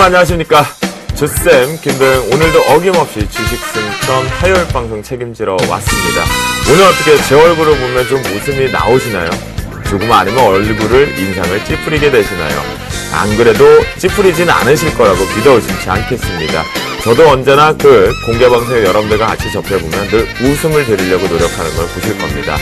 여러분 안녕하십니까. 주쌤 김도영 오늘도 어김없이 주식승천 화요일 방송 책임지러 왔습니다. 오늘 어떻게 제 얼굴을 보면 좀 웃음이 나오시나요? 조금 아니면 얼굴을 인상을 찌푸리게 되시나요? 안 그래도 찌푸리진 않으실 거라고 믿어 의심치 않겠습니다. 저도 언제나 그 공개방송에 여러분들과 같이 접해보면 늘 웃음을 드리려고 노력하는 걸 보실 겁니다.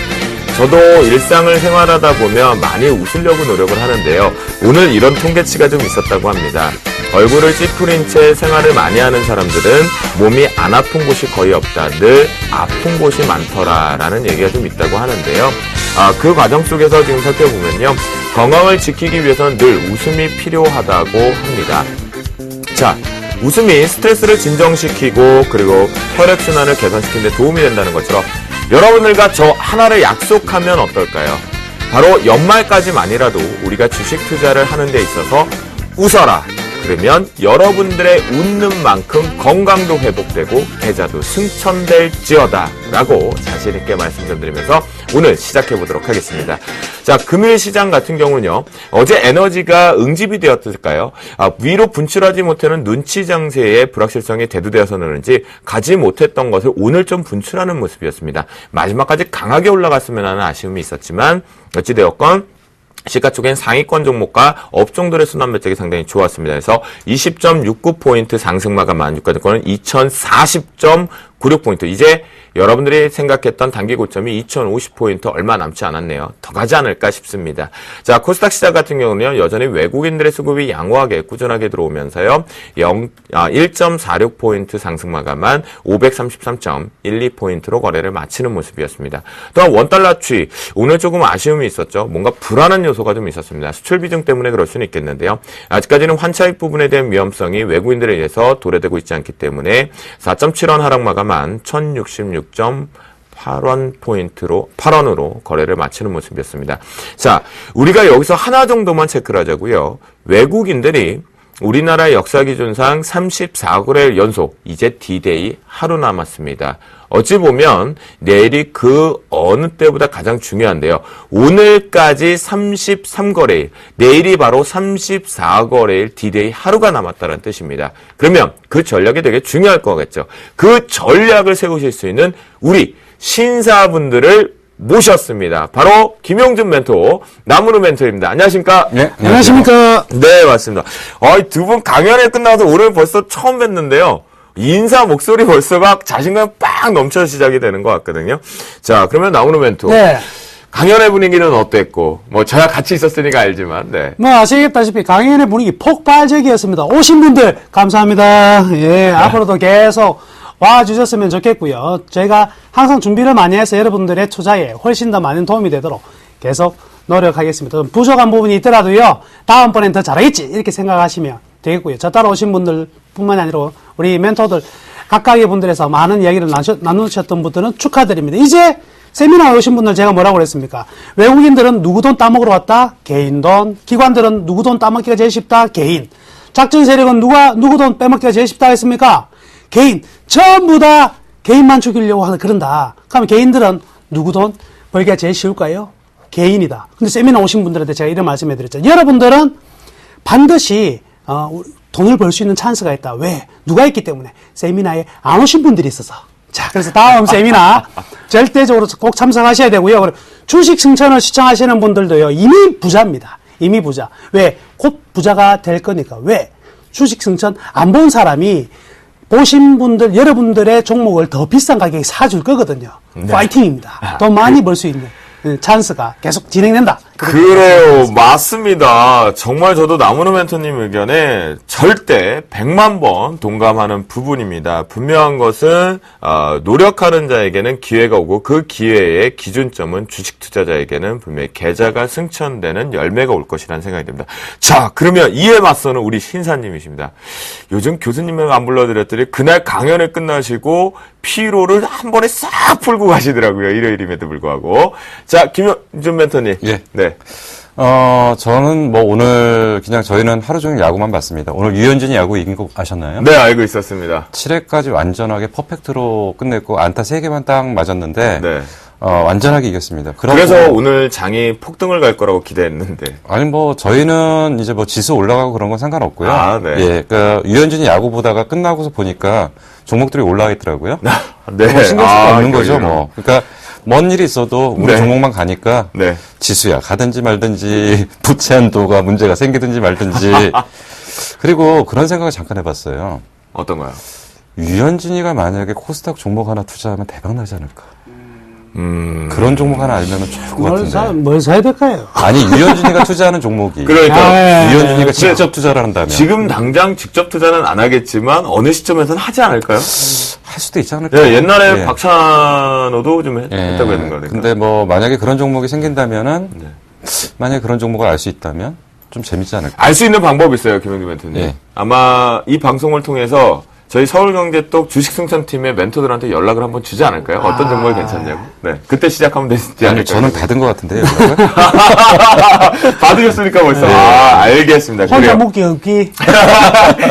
저도 일상을 생활하다 보면 많이 웃으려고 노력을 하는데요. 오늘 이런 통계치가 좀 있었다고 합니다. 얼굴을 찌푸린 채 생활을 많이 하는 사람들은 몸이 안 아픈 곳이 거의 없다. 늘 아픈 곳이 많더라라는 얘기가 좀 있다고 하는데요. 그 과정 속에서 지금 살펴보면요. 건강을 지키기 위해서는 늘 웃음이 필요하다고 합니다. 자, 웃음이 스트레스를 진정시키고 그리고 혈액순환을 개선시키는 데 도움이 된다는 것처럼 여러분들과 저 하나를 약속하면 어떨까요? 바로 연말까지만이라도 우리가 주식 투자를 하는 데 있어서 웃어라. 그러면 여러분들의 웃는 만큼 건강도 회복되고 계좌도 승천될지어다 라고 자신있게 말씀 좀 드리면서 오늘 시작해보도록 하겠습니다. 자, 금일 시장 같은 경우는요. 어제 에너지가 응집이 되었을까요? 위로 분출하지 못하는 눈치 장세의 불확실성이 대두되어서 그런지 가지 못했던 것을 오늘 좀 분출하는 모습이었습니다. 마지막까지 강하게 올라갔으면 하는 아쉬움이 있었지만 어찌되었건 시가 쪽엔 상위권 종목과 업종들의 순환 매력이 상당히 좋았습니다. 그래서 20.69포인트 상승 마감한 유가증권은 2040.96포인트. 이제 여러분들이 생각했던 단기 고점이 2050포인트 얼마 남지 않았네요. 더 가지 않을까 싶습니다. 자, 코스닥 시장 같은 경우는 여전히 외국인들의 수급이 양호하게 꾸준하게 들어오면서요. 1.46포인트 상승 마감한 533.12포인트로 거래를 마치는 모습이었습니다. 또한 원달러 추이. 오늘 조금 아쉬움이 있었죠. 뭔가 불안한 요소가 좀 있었습니다. 수출 비중 때문에 그럴 수는 있겠는데요. 아직까지는 환차익 부분에 대한 위험성이 외국인들에 의해서 도래되고 있지 않기 때문에 4.7원 하락 마감한 1066.8원 포인트로 8원으로 거래를 마치는 모습이었습니다. 자, 우리가 여기서 하나 정도만 체크를 하자고요. 외국인들이 우리나라 역사 기준상 34거래일 연속, 이제 D-Day 하루 남았습니다. 어찌 보면 내일이 그 어느 때보다 가장 중요한데요. 오늘까지 33거래일, 내일이 바로 34거래일 D-Day 하루가 남았다는 뜻입니다. 그러면 그 전략이 되게 중요할 거겠죠. 그 전략을 세우실 수 있는 우리 신사분들을 모셨습니다. 바로 김용준 멘토, 남은우 멘토입니다. 안녕하십니까? 네, 안녕하십니까? 네, 맞습니다. 두 분 강연회 끝나서 오늘 벌써 처음 뵀는데요. 인사 목소리 벌써 막 자신감 빡 넘쳐 시작이 되는 것 같거든요. 자, 그러면 남은우 멘토. 네. 강연회 분위기는 어땠고, 저야 같이 있었으니까 알지만, 네. 아시겠다시피 강연회 분위기 폭발적이었습니다. 오신 분들, 감사합니다. 예, 앞으로도 계속 와주셨으면 좋겠고요. 저희가 항상 준비를 많이 해서 여러분들의 투자에 훨씬 더 많은 도움이 되도록 계속 노력하겠습니다. 부족한 부분이 있더라도요. 다음번엔 더 잘하겠지 이렇게 생각하시면 되겠고요. 저 따라 오신 분들 뿐만이 아니라 우리 멘토들 각각의 분들에서 많은 이야기를 나누셨던 분들은 축하드립니다. 이제 세미나에 오신 분들 제가 뭐라고 그랬습니까? 외국인들은 누구 돈 따먹으러 왔다? 개인 돈. 기관들은 누구 돈 따먹기가 제일 쉽다? 개인. 작전 세력은 누구 돈 빼먹기가 제일 쉽다 했습니까? 개인. 전부 다 개인만 죽이려고 그런다. 그러면 개인들은 누구 돈 벌기가 제일 쉬울까요? 개인이다. 근데 세미나 오신 분들한테 제가 이런 말씀해 드렸죠. 여러분들은 반드시 돈을 벌 수 있는 찬스가 있다. 왜? 누가 있기 때문에. 세미나에 안 오신 분들이 있어서. 자, 그래서 다음 세미나 절대적으로 꼭 참석하셔야 되고요. 주식 승천을 시청하시는 분들도요. 이미 부자입니다. 이미 부자. 왜? 곧 부자가 될 거니까. 왜? 주식 승천 안 본 사람이 보신 분들, 여러분들의 종목을 더 비싼 가격에 사줄 거거든요. 네. 파이팅입니다. 더 많이 벌 수 있는 찬스가 계속 진행된다. 그래요. 맞습니다. 정말 저도 남은우 멘토님 의견에 절대 100만 번 동감하는 부분입니다. 분명한 것은 노력하는 자에게는 기회가 오고 그 기회의 기준점은 주식 투자자에게는 분명히 계좌가 승천되는 열매가 올 것이라는 생각이 듭니다. 자, 그러면 이에 맞서는 우리 신사님이십니다. 요즘 교수님을 안 불러드렸더니 그날 강연을 끝나시고 피로를 한 번에 싹 풀고 가시더라고요. 일요일임에도 불구하고. 자, 김용준 멘토님. 예. 네. 저는 오늘 그냥 저희는 하루 종일 야구만 봤습니다. 오늘 유현진이 야구 이긴 거 아셨나요? 네, 알고 있었습니다. 7회까지 완전하게 퍼펙트로 끝냈고 안타 3개만 딱 맞았는데 네. 완전하게 이겼습니다. 그래서 오늘 장이 폭등을 갈 거라고 기대했는데. 아니 뭐 저희는 이제 뭐 지수 올라가고 그런 건 상관없고요. 아, 네. 예, 그러니까 유현진이 야구 보다가 끝나고서 보니까 종목들이 올라가 있더라고요. 네. 뭐 신경 쓸 거 없는 거죠, 그러게요. 뭐. 그러니까 먼 일이 있어도 우리 네. 종목만 가니까 네. 지수야 가든지 말든지 부채 한도가 문제가 생기든지 말든지. 그리고 그런 생각을 잠깐 해봤어요. 어떤가요? 유현진이가 만약에 코스닥 종목 하나 투자하면 대박 나지 않을까. 그런 종목 하나 알면은 좋을 것 같은데. 뭘 사야 될까요? 아니 유현진이가 투자하는 종목이 그러니까. 유현진이가 직접 투자를 한다면 지금 당장 직접 투자는 안 하겠지만 어느 시점에서는 하지 않을까요? 할 수도 있지 않을까. 예, 옛날에 예. 박찬호도 좀 했다고 예. 했는 거니까. 근데 뭐 만약에 그런 종목이 생긴다면은 만약에 그런 종목을 알 수 있다면 좀 재밌지 않을까. 알 수 있는 방법이 있어요, 김영규 멘토님. 예. 아마 이 방송을 통해서 저희 서울경제똑 주식승천팀의 멘토들한테 연락을 한번 주지 않을까요? 어떤 종목이 괜찮냐고. 네. 그때 시작하면 되지 아니 않을까요? 저는 받은 것 같은데요. 연락을? 받으셨으니까 벌써. 아, 알겠습니다. 혼자 그래요. 먹기 없기.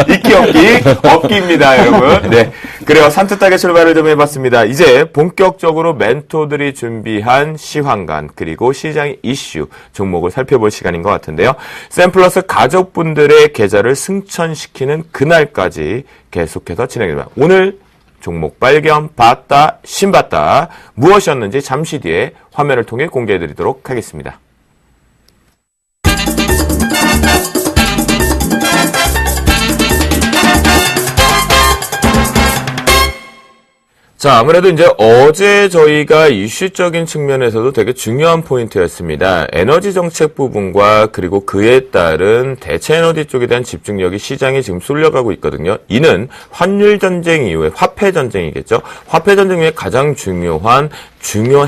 있기 없기 없기입니다, 여러분. 네, 그래요. 산뜻하게 출발을 좀 해봤습니다. 이제 본격적으로 멘토들이 준비한 시황관 그리고 시장의 이슈 종목을 살펴볼 시간인 것 같은데요. 샘플러스 가족분들의 계좌를 승천시키는 그날까지 계속해서 진행됩니다. 오늘 종목 발견, 봤다, 신봤다 무엇이었는지 잠시 뒤에 화면을 통해 공개해드리도록 하겠습니다. 자, 아무래도 이제 어제 저희가 이슈적인 측면에서도 되게 중요한 포인트였습니다. 에너지 정책 부분과 그리고 그에 따른 대체 에너지 쪽에 대한 집중력이 시장에 지금 쏠려가고 있거든요. 이는 환율 전쟁 이후에 화폐 전쟁이겠죠. 화폐 전쟁 이후에 가장 중요한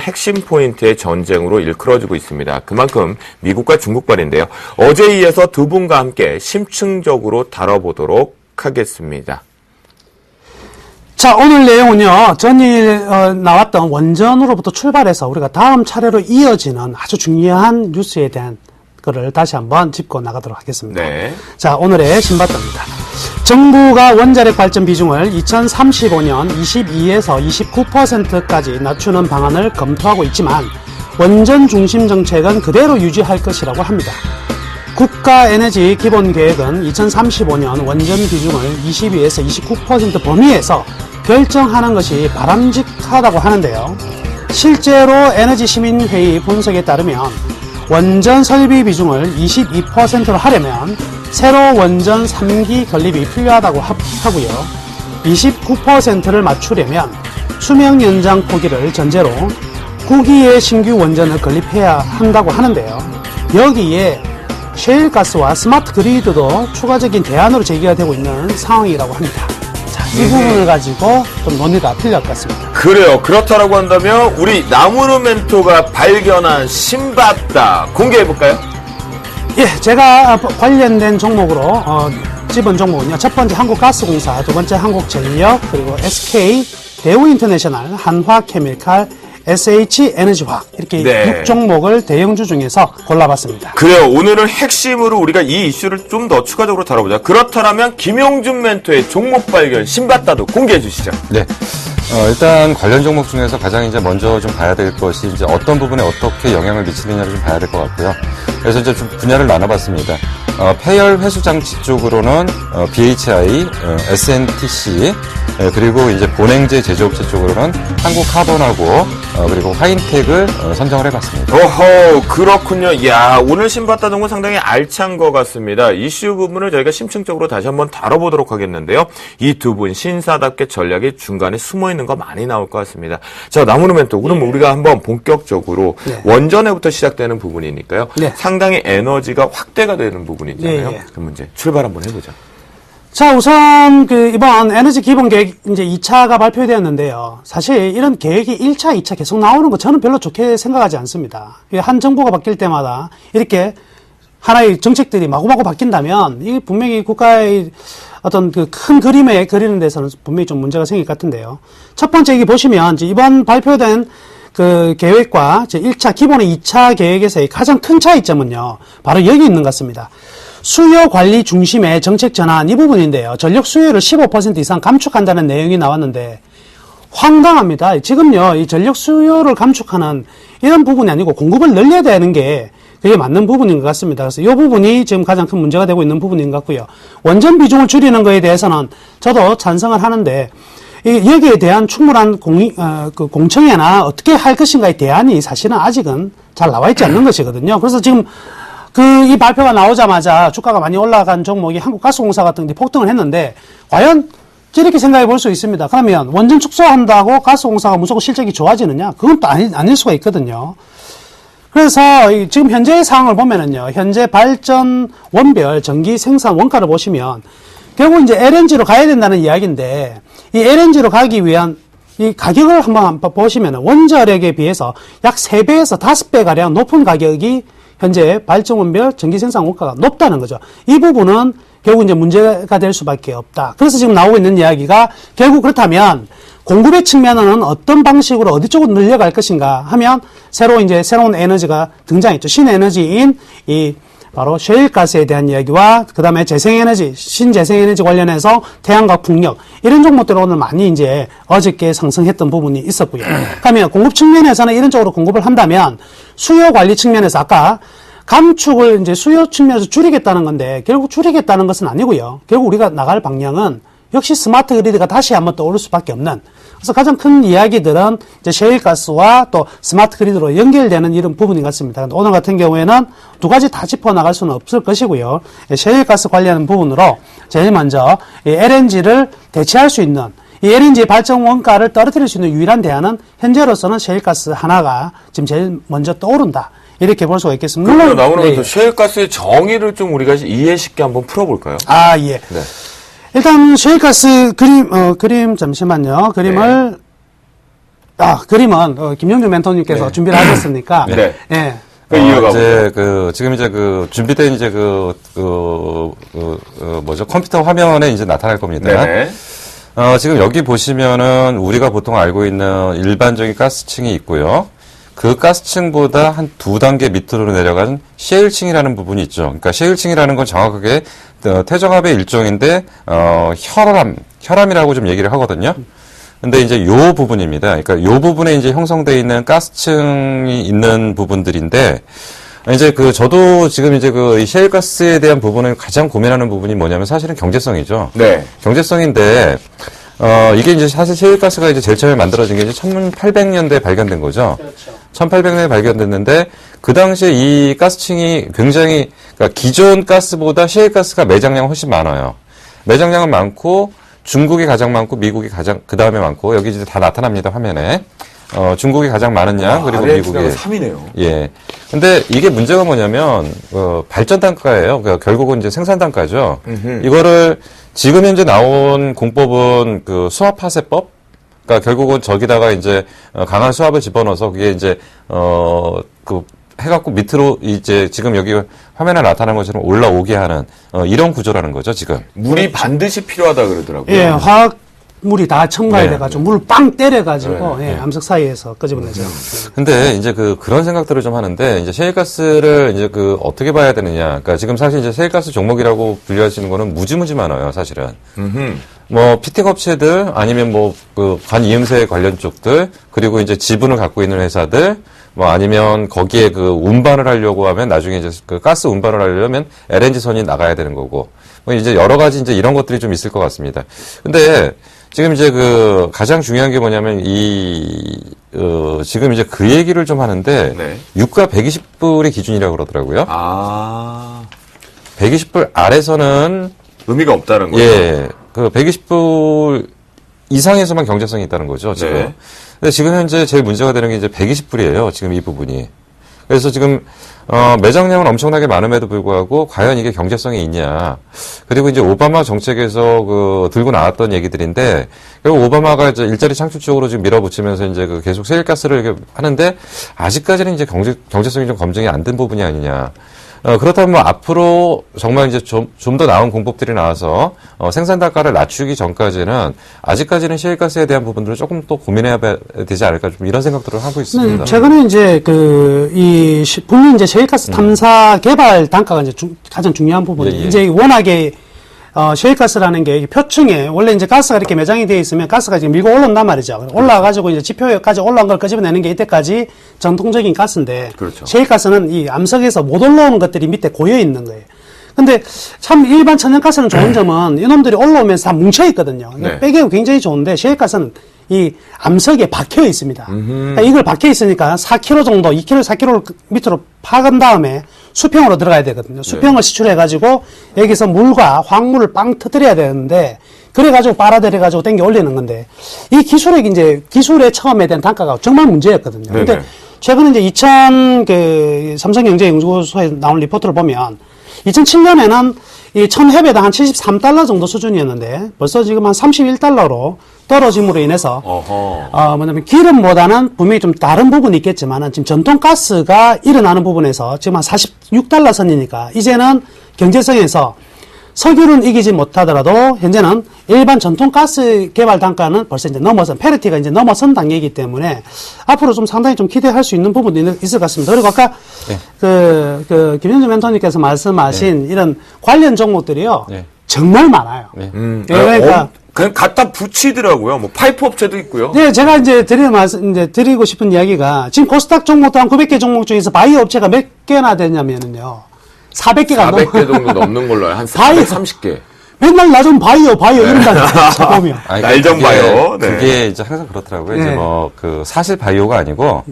핵심 포인트의 전쟁으로 일컬어지고 있습니다. 그만큼 미국과 중국발인데요. 어제에 이어서 두 분과 함께 심층적으로 다뤄보도록 하겠습니다. 자, 오늘 내용은요, 전일 나왔던 원전으로부터 출발해서 우리가 다음 차례로 이어지는 아주 중요한 뉴스에 대한 거를 다시 한번 짚고 나가도록 하겠습니다. 네. 자, 오늘의 신바다입니다. 정부가 원자력 발전 비중을 2035년 22에서 29%까지 낮추는 방안을 검토하고 있지만 원전 중심 정책은 그대로 유지할 것이라고 합니다. 국가에너지 기본계획은 2035년 원전 비중을 22에서 29% 범위에서 결정하는 것이 바람직하다고 하는데요. 실제로 에너지시민회의 분석에 따르면 원전 설비 비중을 22%로 하려면 새로 원전 3기 건립이 필요하다고 하고요. 29%를 맞추려면 수명 연장 포기를 전제로 9기의 신규 원전을 건립해야 한다고 하는데요. 여기에 셰일가스와 스마트 그리드도 추가적인 대안으로 제기가 되고 있는 상황이라고 합니다. 자, 이 부분을 가지고 좀 논의가 필요할 것 같습니다. 그래요. 그렇다라고 한다면 우리 나무르 멘토가 발견한 신받다 공개해볼까요? 예, 제가 관련된 종목으로 집은 종목은요. 첫 번째 한국가스공사, 두 번째 한국전력, 그리고 SK, 대우인터내셔널, 한화케미칼, SH에너지화학 이렇게 네. 6종목을 대형주 중에서 골라봤습니다. 그래요. 오늘은 핵심으로 우리가 이 이슈를 좀 더 추가적으로 다뤄보자. 그렇다면 김용준 멘토의 종목 발견 신받다도 공개해 주시죠. 네. 일단 관련 종목 중에서 가장 이제 먼저 좀 봐야 될 것이 이제 어떤 부분에 어떻게 영향을 미치느냐를 좀 봐야 될 것 같고요. 그래서 이제 좀 분야를 나눠봤습니다. 폐열 회수 장치 쪽으로는 BHI, SNTC, 그리고 이제 본행제 제조업체 쪽으로는 한국카본하고 그리고 화인텍을 선정을 해봤습니다. 오호, 그렇군요. 이야, 오늘 신받다 동은 상당히 알찬 것 같습니다. 이슈 부분을 저희가 심층적으로 다시 한번 다뤄보도록 하겠는데요. 이 두 분 신사답게 전략이 중간에 숨어있는 거 많이 나올 것 같습니다. 자, 나무르 멘토, 그럼 우리가 한번 본격적으로 네. 원전에부터 시작되는 부분이니까요. 네. 상당히 에너지가 확대가 되는 부분이 있잖아요. 네, 네. 그럼 이제 출발 한번 해보죠. 자, 우선 이번 에너지 기본 계획 이제 2차가 발표되었는데요. 사실 이런 계획이 1차, 2차 계속 나오는 거 저는 별로 좋게 생각하지 않습니다. 한 정부가 바뀔 때마다 이렇게 하나의 정책들이 마구마구 바뀐다면 이게 분명히 국가의 어떤 그 큰 그림에 그리는 데서는 분명히 좀 문제가 생길 것 같은데요. 첫 번째 여기 보시면 이제 이번 발표된 그 계획과 제 1차 기본의 2차 계획에서의 가장 큰 차이점은요. 바로 여기 있는 것 같습니다. 수요 관리 중심의 정책 전환 이 부분인데요. 전력 수요를 15% 이상 감축한다는 내용이 나왔는데 황당합니다. 지금요, 이 전력 수요를 감축하는 이런 부분이 아니고 공급을 늘려야 되는 게 그게 맞는 부분인 것 같습니다. 그래서 이 부분이 지금 가장 큰 문제가 되고 있는 부분인 것 같고요. 원전 비중을 줄이는 거에 대해서는 저도 찬성을 하는데, 여기에 대한 충분한 공청회나 어떻게 할 것인가의 대안이 사실은 아직은 잘 나와 있지 않는 것이거든요. 그래서 지금 이 발표가 나오자마자 주가가 많이 올라간 종목이 한국가스공사 같은 데 폭등을 했는데, 과연 이렇게 생각해 볼 수 있습니다. 그러면 원전 축소한다고 가스공사가 무조건 실적이 좋아지느냐? 그건 또 아닐 수가 있거든요. 그래서 지금 현재의 상황을 보면은요, 현재 발전 원별 전기 생산 원가를 보시면 결국 이제 LNG로 가야 된다는 이야기인데, 이 LNG로 가기 위한 이 가격을 한번 보시면은 원자력에 비해서 약 3배에서 5배 가량 높은 가격이 현재 발전 원별 전기 생산 원가가 높다는 거죠. 이 부분은 결국 이제 문제가 될 수밖에 없다. 그래서 지금 나오고 있는 이야기가 결국 그렇다면 공급의 측면은 어떤 방식으로 어디 쪽으로 늘려갈 것인가 하면 새로운 에너지가 등장했죠. 신에너지인 바로 셰일가스에 대한 이야기와 그다음에 재생에너지, 신재생에너지 관련해서 태양과 풍력 이런 종목들을 오늘 많이 이제 어저께 상승했던 부분이 있었고요. 그러면 공급 측면에서는 이런 쪽으로 공급을 한다면 수요 관리 측면에서 아까 감축을 이제 수요 측면에서 줄이겠다는 건데 결국 줄이겠다는 것은 아니고요. 결국 우리가 나갈 방향은 역시 스마트 그리드가 다시 한번 떠오를 수밖에 없는. 그래서 가장 큰 이야기들은 이제 셰일가스와 또 스마트 그리드로 연결되는 이런 부분인 것 같습니다. 오늘 같은 경우에는 두 가지 다 짚어 나갈 수는 없을 것이고요. 셰일가스 관련 부분으로 제일 먼저 LNG를 대체할 수 있는 이 LNG 발전 원가를 떨어뜨릴 수 있는 유일한 대안은 현재로서는 셰일가스 하나가 지금 제일 먼저 떠오른다. 이렇게 볼 수가 있겠습니다. 물론 나오는 셰일가스의 정의를 좀 우리가 이해 쉽게 한번 풀어볼까요? 아, 예. 네. 일단 셰일가스 그림 잠시만요. 그림은 김영준 멘토님께서 네. 준비를 하셨으니까. 네. 예. 그 이유가 이제 지금 이제 준비된 이제 뭐죠? 컴퓨터 화면에 이제 나타날 겁니다. 네. 지금 여기 보시면은 우리가 보통 알고 있는 일반적인 가스층이 있고요. 그 가스층보다 한 2단계 밑으로 내려간 셰일층이라는 부분이 있죠. 그러니까 셰일층이라는 건 정확하게 태정압의 일종인데 혈암이라고 좀 얘기를 하거든요. 근데 이제 요 부분입니다. 그러니까 요 부분에 이제 형성되어 있는 가스층이 있는 부분들인데 이제 저도 지금 이제 이 셰일가스에 대한 부분을 가장 고민하는 부분이 뭐냐면 사실은 경제성이죠. 네. 경제성인데 이게 이제 사실 셰일가스가 이제 제일 처음에 만들어진 게 이제 1800년대에 발견된 거죠. 그렇죠. 1800년에 발견됐는데 그 당시에 이 가스층이 굉장히 그러니까 기존 가스보다 셰일가스가 매장량이 훨씬 많아요. 매장량은 많고 중국이 가장 많고 미국이 가장 그 다음에 많고 여기 이제 다 나타납니다 화면에. 중국이 가장 많은 양 그리고 미국이 3이네요. 예. 근데 이게 문제가 뭐냐면 발전 단가예요. 그러니까 결국은 이제 생산 단가죠. 이거를 지금 현재 나온 공법은 수압 파쇄법. 그러니까 결국은 저기다가 이제 강한 수압을 집어넣어서 그게 이제 해갖고 밑으로 이제 지금 여기 화면에 나타나는 것처럼 올라오게 하는 이런 구조라는 거죠 지금. 물이 반드시 필요하다 그러더라고요. 예, 화학물이 다 첨가해 네. 돼가지고 물을 빵 때려가지고 암석 사이에서 끄집어내죠. 근데 이제 그런 생각들을 좀 하는데 이제 셰일가스를 이제 어떻게 봐야 되느냐. 그러니까 지금 사실 이제 셰일가스 종목이라고 분류하시는 거는 무지무지 많아요 사실은. 뭐 피팅 업체들 아니면 관이음새 관련 쪽들 그리고 이제 지분을 갖고 있는 회사들 뭐 아니면 거기에 운반을 하려고 하면 나중에 이제 가스 운반을 하려면 LNG 선이 나가야 되는 거고 뭐 이제 여러 가지 이제 이런 것들이 좀 있을 것 같습니다. 근데 지금 이제 가장 중요한 게 뭐냐면 지금 이제 그 얘기를 좀 하는데 네. 유가 120불이 기준이라고 그러더라고요. 120불 아래서는 의미가 없다는 거죠. 예. 120불 이상에서만 경제성이 있다는 거죠, 지금. 네. 근데 지금 현재 제일 문제가 되는 게 이제 120불이에요, 지금 이 부분이. 그래서 지금, 매장량은 엄청나게 많음에도 불구하고, 과연 이게 경제성이 있냐. 그리고 이제 오바마 정책에서 들고 나왔던 얘기들인데, 결국 오바마가 이제 일자리 창출 쪽으로 지금 밀어붙이면서 이제 계속 세일가스를 이렇게 하는데, 아직까지는 이제 경제성이 좀 검증이 안 된 부분이 아니냐. 그렇다면 앞으로 정말 이제 좀 더 나은 공법들이 나와서 생산 단가를 낮추기 전까지는 아직까지는 셰일가스에 대한 부분들을 조금 또 고민해야 되지 않을까 좀 이런 생각들을 하고 있습니다. 최근에 이제 분명 이제 셰일가스 탐사 개발 단가가 이제 가장 중요한 부분이 예. 이제 워낙에 셰일가스라는 게 표층에 원래 이제 가스가 이렇게 매장이 되어 있으면 가스가 지금 밀고 올라온단 말이죠. 올라와가지고 이제 지표까지 올라온 걸 끄집어내는 게 이때까지 정통적인 가스인데 그렇죠. 셰일가스는 이 암석에서 못 올라오는 것들이 밑에 고여 있는 거예요. 근데 참 일반 천연가스는 좋은 점은 이놈들이 올라오면서 다 뭉쳐 있거든요. 네. 빼기가 굉장히 좋은데 셰일가스는 이 암석에 박혀 있습니다. 그러니까 이걸 박혀 있으니까 4km 정도, 2km, 4km 밑으로 파간 다음에 수평으로 들어가야 되거든요. 수평을 시출해가지고 여기서 물과 황물을 빵 터뜨려야 되는데 그래가지고 빨아들여가지고 땡겨 올리는 건데 이 기술의 처음에 대한 단가가 정말 문제였거든요. 근데 네네. 최근에 이제 삼성경제연구소에 나온 리포트를 보면 2007년에는 이 1000회배당 한 73달러 정도 수준이었는데 벌써 지금 한 31달러로 떨어짐으로 인해서 뭐냐면 기름보다는 분명히 좀 다른 부분이 있겠지만은 지금 전통 가스가 일어나는 부분에서 지금 한 46달러 선이니까 이제는 경제성에서 석유는 이기지 못하더라도 현재는 일반 전통 가스 개발 단가는 벌써 이제 페리티가 이제 넘어선 단계이기 때문에 앞으로 좀 상당히 좀 기대할 수 있는 부분도 있을 것 같습니다. 그리고 아까 김현주 멘토님께서 말씀하신 이런 관련 종목들이요. 정말 많아요. 그러니까 그냥 갖다 붙이더라고요. 뭐 파이프 업체도 있고요. 네, 제가 이제 드리고 싶은 이야기가 지금 코스닥 종목도 한 900개 종목 중에서 바이오 업체가 몇 개나 되냐면은요. 400개가 400개 정도 넘는 걸로 한 바이오. 430개. 맨날 나 좀 바이오 이런다. 보면. 날점 바이오. 네. 그게 이제 항상 그렇더라고요. 네. 이제 사실 바이오가 아니고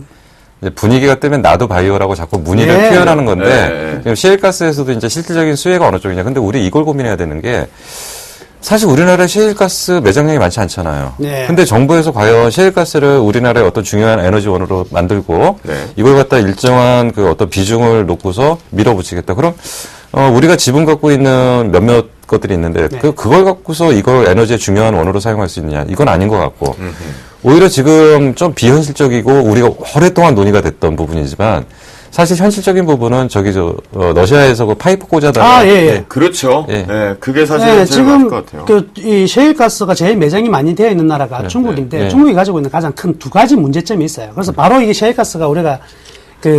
이제 분위기가 뜨면 나도 바이오라고 자꾸 문의를 네. 표현하는 건데 네. 지금 셰일가스에서도 이제 실질적인 수혜가 어느 쪽이냐. 근데 우리 이걸 고민해야 되는 게 사실 우리나라에 셰일가스 매장량이 많지 않잖아요. 네. 근데 정부에서 과연 셰일가스를 우리나라의 어떤 중요한 에너지원으로 만들고 네. 이걸 갖다 일정한 그 어떤 비중을 놓고서 밀어붙이겠다. 그럼 우리가 지분 갖고 있는 몇몇 것들이 있는데 네. 그걸 갖고서 이걸 에너지의 중요한 원으로 사용할 수 있느냐. 이건 아닌 것 같고 오히려 지금 좀 비현실적이고 우리가 오랫동안 논의가 됐던 부분이지만 사실 현실적인 부분은 러시아에서 그 파이프 꽂아다가 그렇죠. 예. 네, 그게 사실 제일 지금 맞을 것 같아요. 이 셰일가스가 제일 매장이 많이 되어 있는 나라가 중국인데 네. 중국이 가지고 있는 가장 큰 두 가지 문제점이 있어요. 그래서 바로 이게 셰일가스가 우리가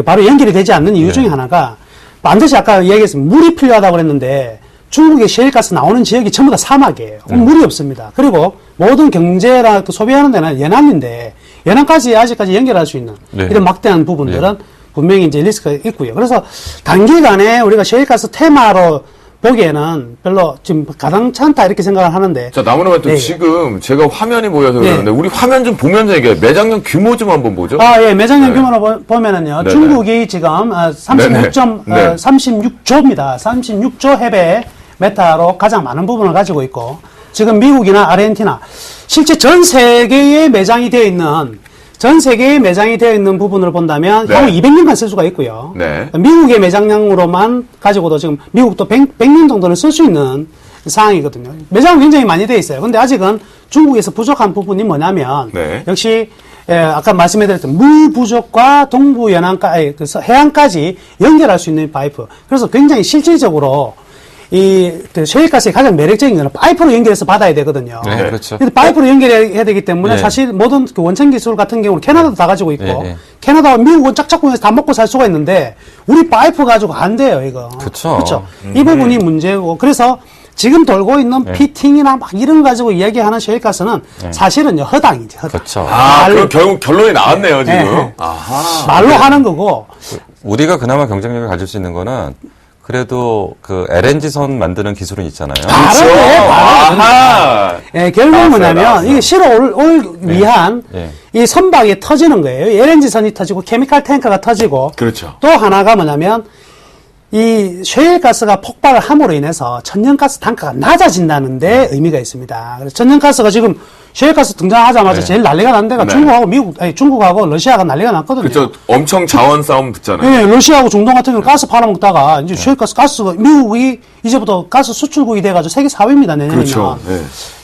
바로 연결이 되지 않는 이유 중에 하나가 반드시 아까 이야기했습니다. 물이 필요하다고 그랬는데 중국의 셰일가스 나오는 지역이 전부 다 사막이에요. 물이 없습니다. 그리고 모든 경제나 소비하는 데는 연안인데 연안까지 아직까지 연결할 수 있는 이런 막대한 부분들은 분명히 이제 리스크가 있고요. 그래서 단기간에 우리가 셰일가스 테마로 보기에는 별로 지금 가당찮다 이렇게 생각을 하는데. 자, 나무는 또 지금 제가 화면이 보여서 그러는데 우리 화면 좀 보면서 이게 매장량 규모 좀 한번 보죠. 매장량 규모로 보면은요. 네네. 중국이 지금 36조입니다. 36조 해배 메타로 가장 많은 부분을 가지고 있고 지금 미국이나 아르헨티나 실제 전 세계에 매장이 되어 있는 부분을 본다면 향후 200년간 쓸 수가 있고요. 미국의 매장량으로만 가지고도 지금 미국도 100년 정도는 쓸 수 있는 상황이거든요. 매장은 굉장히 많이 되어 있어요. 근데 아직은 중국에서 부족한 부분이 뭐냐면 역시 아까 말씀해드렸던 물 부족과 동부 연안까지 해안까지 연결할 수 있는 파이프. 그래서 굉장히 실질적으로 셰일가스의 가장 매력적인 거는 파이프로 연결해서 받아야 되거든요. 네, 그렇죠. 근데 파이프로 연결해야 되기 때문에 사실 모든 그 원천 기술 같은 경우는 캐나다도 다 가지고 있고 캐나다와 미국은 짝짝꿍해서 다 먹고 살 수가 있는데 우리 파이프 가지고 안 돼요, 이거. 그렇죠. 이 부분이 문제고 그래서 지금 돌고 있는 피팅이나 막 이런 거 가지고 이야기하는 셰일가스는 사실은요 허당이지. 허당. 그렇죠. 그럼 결국 결론이 나왔네요, 지금. 말로 하는 거고. 우리가 그나마 경쟁력을 가질 수 있는 거는 그래도 그 LNG선 만드는 기술은 있잖아요. 결국은 뭐냐면 이게 실어 올 위한 이 선박이 터지는 거예요. LNG선이 터지고 케미칼 탱커가 터지고 그렇죠. 또 하나가 뭐냐면 이 셰일가스가 폭발을 함으로 인해서 천연가스 단가가 낮아진다는 데 의미가 있습니다. 그래서 천연가스가 지금 셰일가스 등장하자마자 제일 난리가 난 데가 중국하고 러시아가 난리가 났거든요. 그렇죠. 엄청 자원 싸움 붙잖아요. 네, 러시아하고 중동 같은 경우는 가스 팔아먹다가 이제 셰일가스가 미국이 이제부터 가스 수출국이 돼가지고 세계 4위입니다, 내년이면. 그렇죠.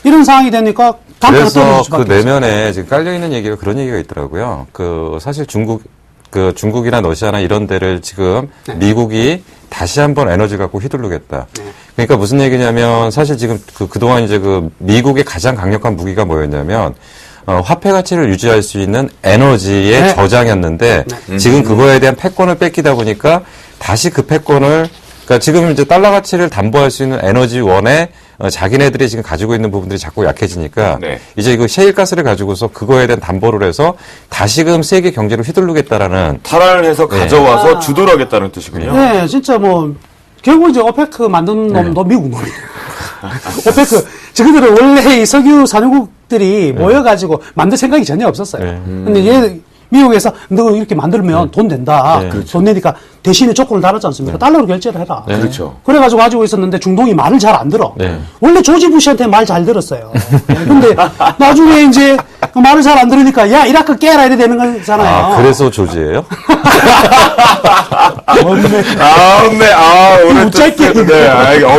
이런 상황이 되니까 단가가 그래서 떨어질 수밖에 그 내면에 지금 깔려있는 얘기가 그런 얘기가 있더라고요. 사실 중국이나 러시아나 이런 데를 지금 미국이 다시 한번 에너지 갖고 휘두르겠다. 그러니까 무슨 얘기냐면 사실 지금 그동안 이제 미국의 가장 강력한 무기가 뭐였냐면 화폐 가치를 유지할 수 있는 에너지의 저장이었는데 지금 그거에 대한 패권을 뺏기다 보니까 다시 그 패권을 그러니까 지금 이제 달러 가치를 담보할 수 있는 에너지원의 자기네들이 지금 가지고 있는 부분들이 자꾸 약해지니까 네. 이제 이거 셰일가스를 가지고서 그거에 대한 담보를 해서 다시금 세계 경제를 휘두르겠다라는 탈환을 해서 가져와서 주도를 하겠다는 뜻이군요. 네, 진짜 뭐 결국 이제 오페크 만든 놈도 미국 놈이에요. 오페크 저희들은 원래 이 석유 산유국들이 모여가지고 만들 생각이 전혀 없었어요. 네. 근데 얘 미국에서 너 이렇게 만들면 돈 된다. 돈 내니까 대신에 조건을 달았지 않습니까? 달러로 결제를 해라. 그렇죠. 그래가지고 가지고 있었는데 중동이 말을 잘 안 들어. 네. 원래 조지 부시한테 말 잘 들었어요. 근데 나중에 이제 그 말을 잘 안 들으니까 야 이라크 깨라 이래 되는 거잖아요. 아, 그래서 조지예요? 네. 오늘 짧게.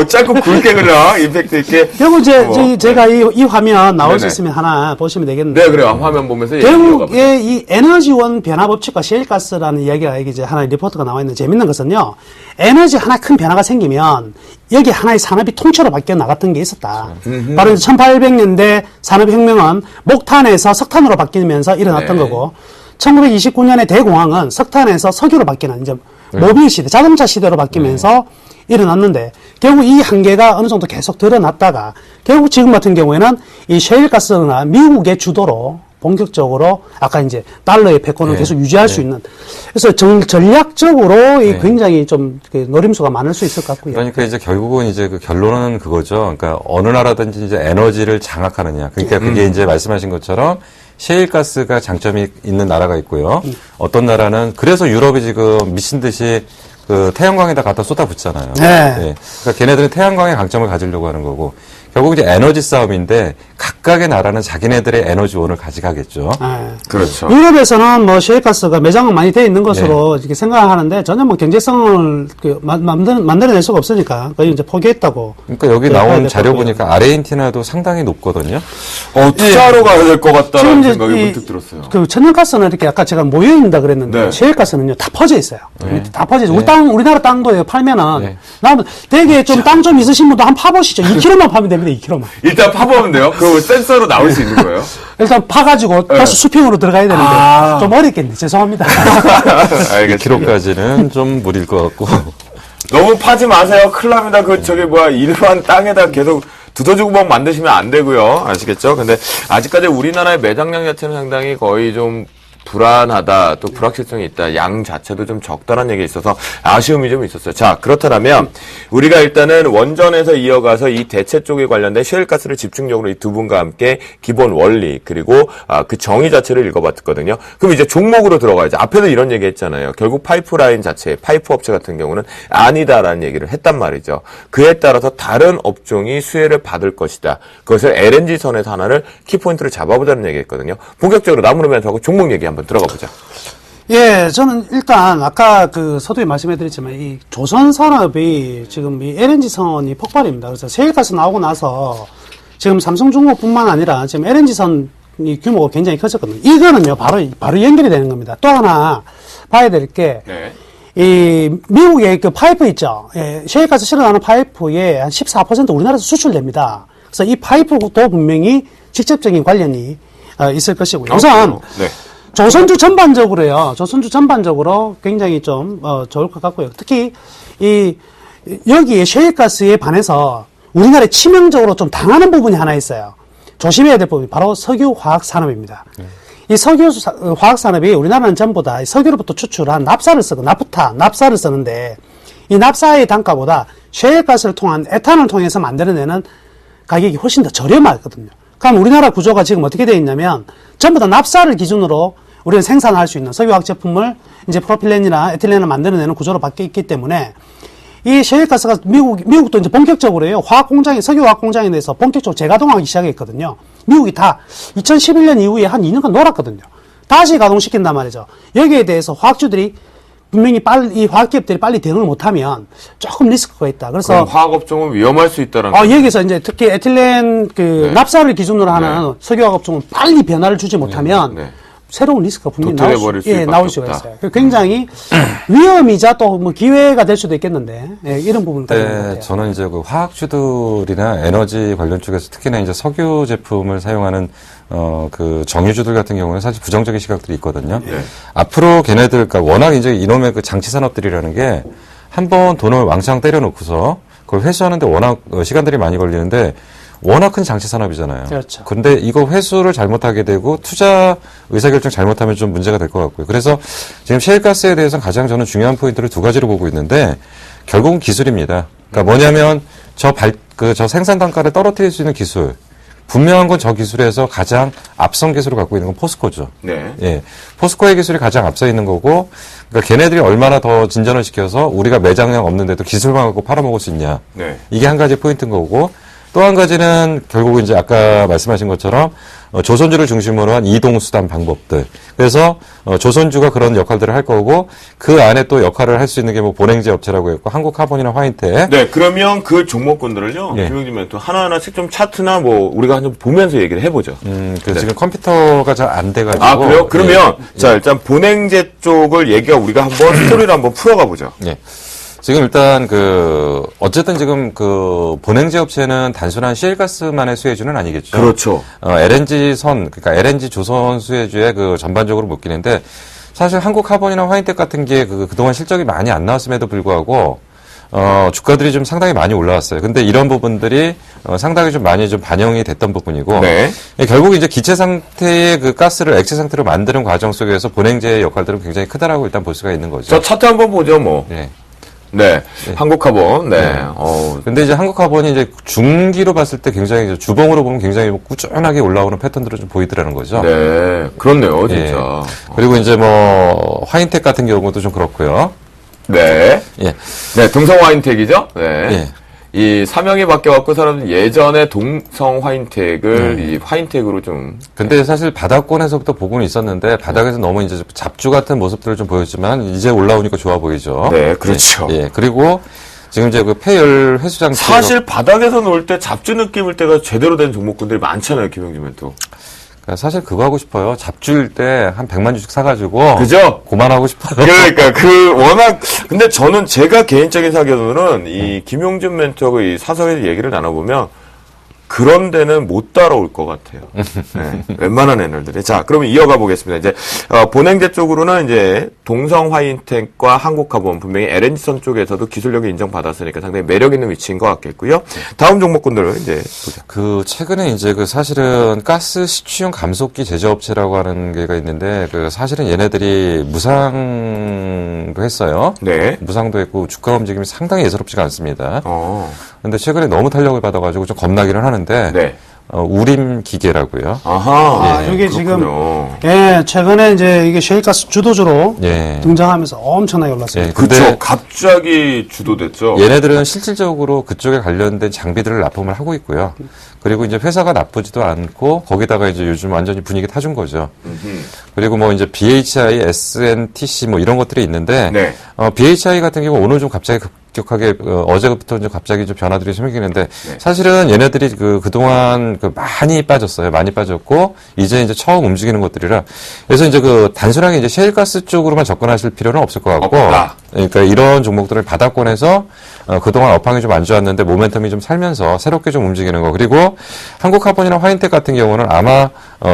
짧고 굵게 그려. 임팩트 있게. 결국 제가 이 화면 나올 수 네네. 있으면 하나 보시면 되겠는데. 네, 그래요. 화면 보면서 얘기 결국에 이 에너지원 변화 법칙과 셰일가스라는 이야기가 이제 하나 리포트가 나와 있는데 재밌는 것은요. 에너지 하나 큰 변화가 생기면 여기 하나의 산업이 통째로 바뀌어 나갔던 게 있었다. 바로 1800년대 산업혁명은 목탄에서 석탄으로 바뀌면서 일어났던 네. 거고 1929년의 대공황은 석탄에서 석유로 바뀌는 이제 모빌 시대, 자동차 시대로 바뀌면서 일어났는데 결국 이 한계가 어느 정도 계속 드러났다가 결국 지금 같은 경우에는 이 셰일가스나 미국의 주도로 본격적으로 아까 이제 달러의 패권을 네. 계속 유지할 수 있는 그래서 전략적으로 이 굉장히 좀 노림수가 많을 수 있을 것 같고요. 그러니까 이제 결국은 이제 그 결론은 그거죠. 그러니까 어느 나라든지 이제 에너지를 장악하느냐. 그러니까 그게 이제 말씀하신 것처럼 셰일가스가 장점이 있는 나라가 있고요. 어떤 나라는 그래서 유럽이 지금 미친 듯이 그 태양광에다 갖다 쏟아붓잖아요. 네. 그러니까 걔네들은 태양광의 강점을 가지려고 하는 거고 결국 이제 에너지 싸움인데 각각의 나라는 자기네들의 에너지원을 가져가겠죠. 네. 그렇죠. 유럽에서는 뭐 셰일가스가 매장은 많이 돼 있는 것으로 이렇게 생각하는데 전혀 뭐 경제성을 만들어낼 수가 없으니까 거의 이제 포기했다고. 그러니까 여기 해야 나온 될 자료 거고요. 보니까 아르헨티나도 상당히 높거든요. 투자하러 가야 될 것 지금 같다는 이제 생각이 이 문득 들었어요. 그 천연가스는 이렇게 아까 제가 모여 있는다 그랬는데 네. 셰일가스는요 다 퍼져 있어요. 다 퍼져 있어요. 우리나라 땅도 팔면은 나는 되게 좀 땅 좀 있으신 분도 한 파보시죠. 2kg만 파면 됩니다. 2kg만. 일단 파보면 돼요. 그 센서로 나올 수 있는 거예요. 일단 파가지고 다시 수평으로 들어가야 되는데 좀 어렵겠네. 죄송합니다. 알겠습니다. 1kg까지는 좀 무리일 것 같고. 너무 파지 마세요. 큰일 납니다. 일반 땅에다 계속 두더지고 막 만드시면 안 되고요. 아시겠죠? 근데 아직까지 우리나라의 매장량 자체는 상당히 거의 좀 불안하다, 또 불확실성이 있다, 양 자체도 좀 적다는 얘기가 있어서 아쉬움이 좀 있었어요. 자, 그렇다면 우리가 일단은 원전에서 이어가서 이 대체 쪽에 관련된 셰일가스를 집중적으로 이 두 분과 함께 기본 원리 그리고 그 정의 자체를 읽어봤거든요. 그럼 이제 종목으로 들어가야죠. 앞에도 이런 얘기 했잖아요. 결국 파이프라인 자체, 파이프 업체 같은 경우는 아니다라는 얘기를 했단 말이죠. 그에 따라서 다른 업종이 수혜를 받을 것이다. 그것을 LNG 선에서 하나를 키포인트를 잡아보자는 얘기했거든요. 본격적으로 나무르면서하고 종목 얘기 한번 들어가 보자. 예, 저는 일단 아까 그 서두에 말씀해드렸지만 이 조선 산업이 지금 이 LNG 선이 폭발입니다. 그래서 셰일가스 나오고 나서 지금 삼성중공업뿐만 아니라 지금 LNG 선이 규모가 굉장히 커졌거든요. 이거는요 바로 연결이 되는 겁니다. 또 하나 봐야 될 게 이 미국의 그 파이프 있죠. 예, 셰일가스 실어나는 파이프의 한 14% 우리나라에서 수출됩니다. 그래서 이 파이프도 분명히 직접적인 관련이 있을 것이고요. 우선 조선주 전반적으로요. 조선주 전반적으로 굉장히 좀 좋을 것 같고요. 특히 여기에 셰일가스에 반해서 우리나라에 치명적으로 좀 당하는 부분이 하나 있어요. 조심해야 될 부분이 바로 석유화학 산업입니다. 이 석유화학 산업이 우리나라는 전부 다 석유로부터 추출한 납사를 쓰고 납사를 쓰는데 이 납사의 단가보다 셰일가스를 통한 에탄을 통해서 만들어내는 가격이 훨씬 더 저렴하거든요. 그럼 우리나라 구조가 지금 어떻게 되어 있냐면 전부 다 납사를 기준으로 우리는 생산할 수 있는 석유화학 제품을 이제 프로필렌이나 에틸렌을 만들어내는 구조로 바뀌어 있기 때문에 이 셰일가스가 미국도 이제 본격적으로요 석유화학 공장에 대해서 본격적으로 재가동하기 시작했거든요. 미국이 다 2011년 이후에 한 2년간 놀았거든요. 다시 가동시킨단 말이죠. 여기에 대해서 화학주들이 분명히 이 화학기업들이 빨리 대응을 못하면 조금 리스크가 있다. 그래서 화학업종은 위험할 수 있다는 여기서 이제 특히 에틸렌 납사를 기준으로 하는 석유화학업종은 빨리 변화를 주지 못하면 새로운 리스크가 분명히 나올 수가 있어요. 굉장히 위험이자 또 뭐 기회가 될 수도 있겠는데 이런 부분까지. 네, 저는 이제 그 화학주들이나 에너지 관련 쪽에서 특히나 이제 석유 제품을 사용하는 그 정유주들 같은 경우는 사실 부정적인 시각들이 있거든요. 앞으로 걔네들, 그러니까 워낙 이제 이놈의 그 장치 산업들이라는 게 한번 돈을 왕창 때려놓고서 그걸 회수하는데 워낙 시간들이 많이 걸리는데 워낙 큰 장치 산업이잖아요. 그렇죠. 근데 이거 회수를 잘못하게 되고 투자 의사결정 잘못하면 좀 문제가 될 것 같고요. 그래서 지금 셰일가스에 대해서는 가장 저는 중요한 포인트를 두 가지로 보고 있는데 결국은 기술입니다. 그러니까 뭐냐면 저 생산 단가를 떨어뜨릴 수 있는 기술. 분명한 건 저 기술에서 가장 앞선 기술을 갖고 있는 건 포스코죠. 네. 예. 포스코의 기술이 가장 앞서 있는 거고, 그러니까 걔네들이 얼마나 더 진전을 시켜서 우리가 매장량 없는데도 기술만 갖고 팔아먹을 수 있냐. 네. 이게 한 가지 포인트인 거고, 또 한 가지는 결국 이제 아까 말씀하신 것처럼 조선주를 중심으로 한 이동수단 방법들. 그래서 조선주가 그런 역할들을 할 거고, 그 안에 또 역할을 할 수 있는 게 뭐 보냉제 업체라고 했고, 한국카본이나 화인텍. 네, 그러면 그 종목군들을요, 예. 김용진 멘토 하나하나씩 좀 차트나 뭐 우리가 좀 보면서 얘기를 해보죠. 지금 컴퓨터가 잘 안 돼가지고. 아, 그래요? 그러면 예. 자 일단 보냉제 쪽을 얘기가 우리가 한번 스토리를 한번 풀어가 보죠. 예. 지금 일단 어쨌든 지금 보냉제 업체는 단순한 셰일가스만의 수혜주는 아니겠죠. 그렇죠. LNG 그러니까 LNG 조선 수혜주에 전반적으로 묶이는데 사실 한국카본이나 화인텍 같은 게 그동안 실적이 많이 안 나왔음에도 불구하고 주가들이 좀 상당히 많이 올라왔어요. 근데 이런 부분들이 상당히 좀 많이 좀 반영이 됐던 부분이고 네. 결국 이제 기체 상태의 가스를 액체 상태로 만드는 과정 속에서 보냉제의 역할들은 굉장히 크다라고 일단 볼 수가 있는 거죠. 저 차트 한번 보죠, 뭐. 네. 네. 한국카본. 네. 네. 근데 이제 한국카본이 이제 중기로 봤을 때 굉장히 이제 주봉으로 보면 굉장히 꾸준하게 올라오는 패턴들을 좀 보이더라는 거죠. 네. 그렇네요, 진짜. 예. 그리고 이제 화인텍 같은 경우도 좀 그렇고요. 네. 예. 네, 동성 화인텍이죠? 네. 예. 이 사명이 바뀌어갖고 사람들은 예전에 동성 화인텍을 이 화인텍으로 좀. 근데 사실 바닥권에서부터 보고는 있었는데 바닥에서 너무 이제 잡주 같은 모습들을 좀 보였지만 이제 올라오니까 좋아 보이죠. 네, 그렇죠. 예. 그리고 지금 이제 폐열 회수장치. 사실 바닥에서 놀 때 잡주 느낌일 때가 제대로 된 종목군들이 많잖아요, 김용진 멘토. 사실 그거 하고 싶어요. 잡주일 때 한 100만 주씩 사가지고. 그죠? 그만하고 싶어요. 그러니까 워낙 근데 저는 제가 개인적인 사견으로는 이 김용준 멘토하고 이 사석에서 얘기를 나눠보면 그런 데는 못 따라올 것 같아요. 네, 웬만한 애널들이. 자, 그러면 이어가 보겠습니다. 이제 보냉제 쪽으로는 이제 동성 화인텍과 한국카본 분명히 LNG선 쪽에서도 기술력이 인정받았으니까 상당히 매력 있는 위치인 것 같겠고요. 다음 종목군들을 이제 보자. 최근에 이제 사실은 가스 시추용 감속기 제조업체라고 하는 게가 있는데 사실은 얘네들이 무상도 했어요. 네. 무상도 했고 주가 움직임이 상당히 예사롭지가 않습니다. 어. 근데 최근에 너무 탄력을 받아가지고 좀 겁나기는 하는데 네. 우림 기계라고요. 아하. 이게 그렇군요. 지금 최근에 이제 이게 셰일가스 주도주로 예. 등장하면서 엄청나게 올랐습니다. 예. 그쵸. 근데 갑자기 주도됐죠. 얘네들은 실질적으로 그쪽에 관련된 장비들을 납품을 하고 있고요. 그리고 이제 회사가 나쁘지도 않고 거기다가 이제 요즘 완전히 분위기 타준 거죠. 그리고 뭐 이제 BHI, SNTC 뭐 이런 것들이 있는데 네. BHI 같은 경우 오늘 좀 갑자기 급격하게 어제부터 좀 갑자기 좀 변화들이 생기는데 네. 사실은 얘네들이 그동안 많이 빠졌어요. 많이 빠졌고 이제 처음 움직이는 것들이라 그래서 이제 단순하게 이제 셰일가스 쪽으로만 접근하실 필요는 없을 것 같고 없다. 그러니까 이런 종목들을 바닥권에서 그동안 업황이 좀 안 좋았는데 모멘텀이 좀 살면서 새롭게 좀 움직이는 거 그리고 한국카본이나 화인텍 같은 경우는 아마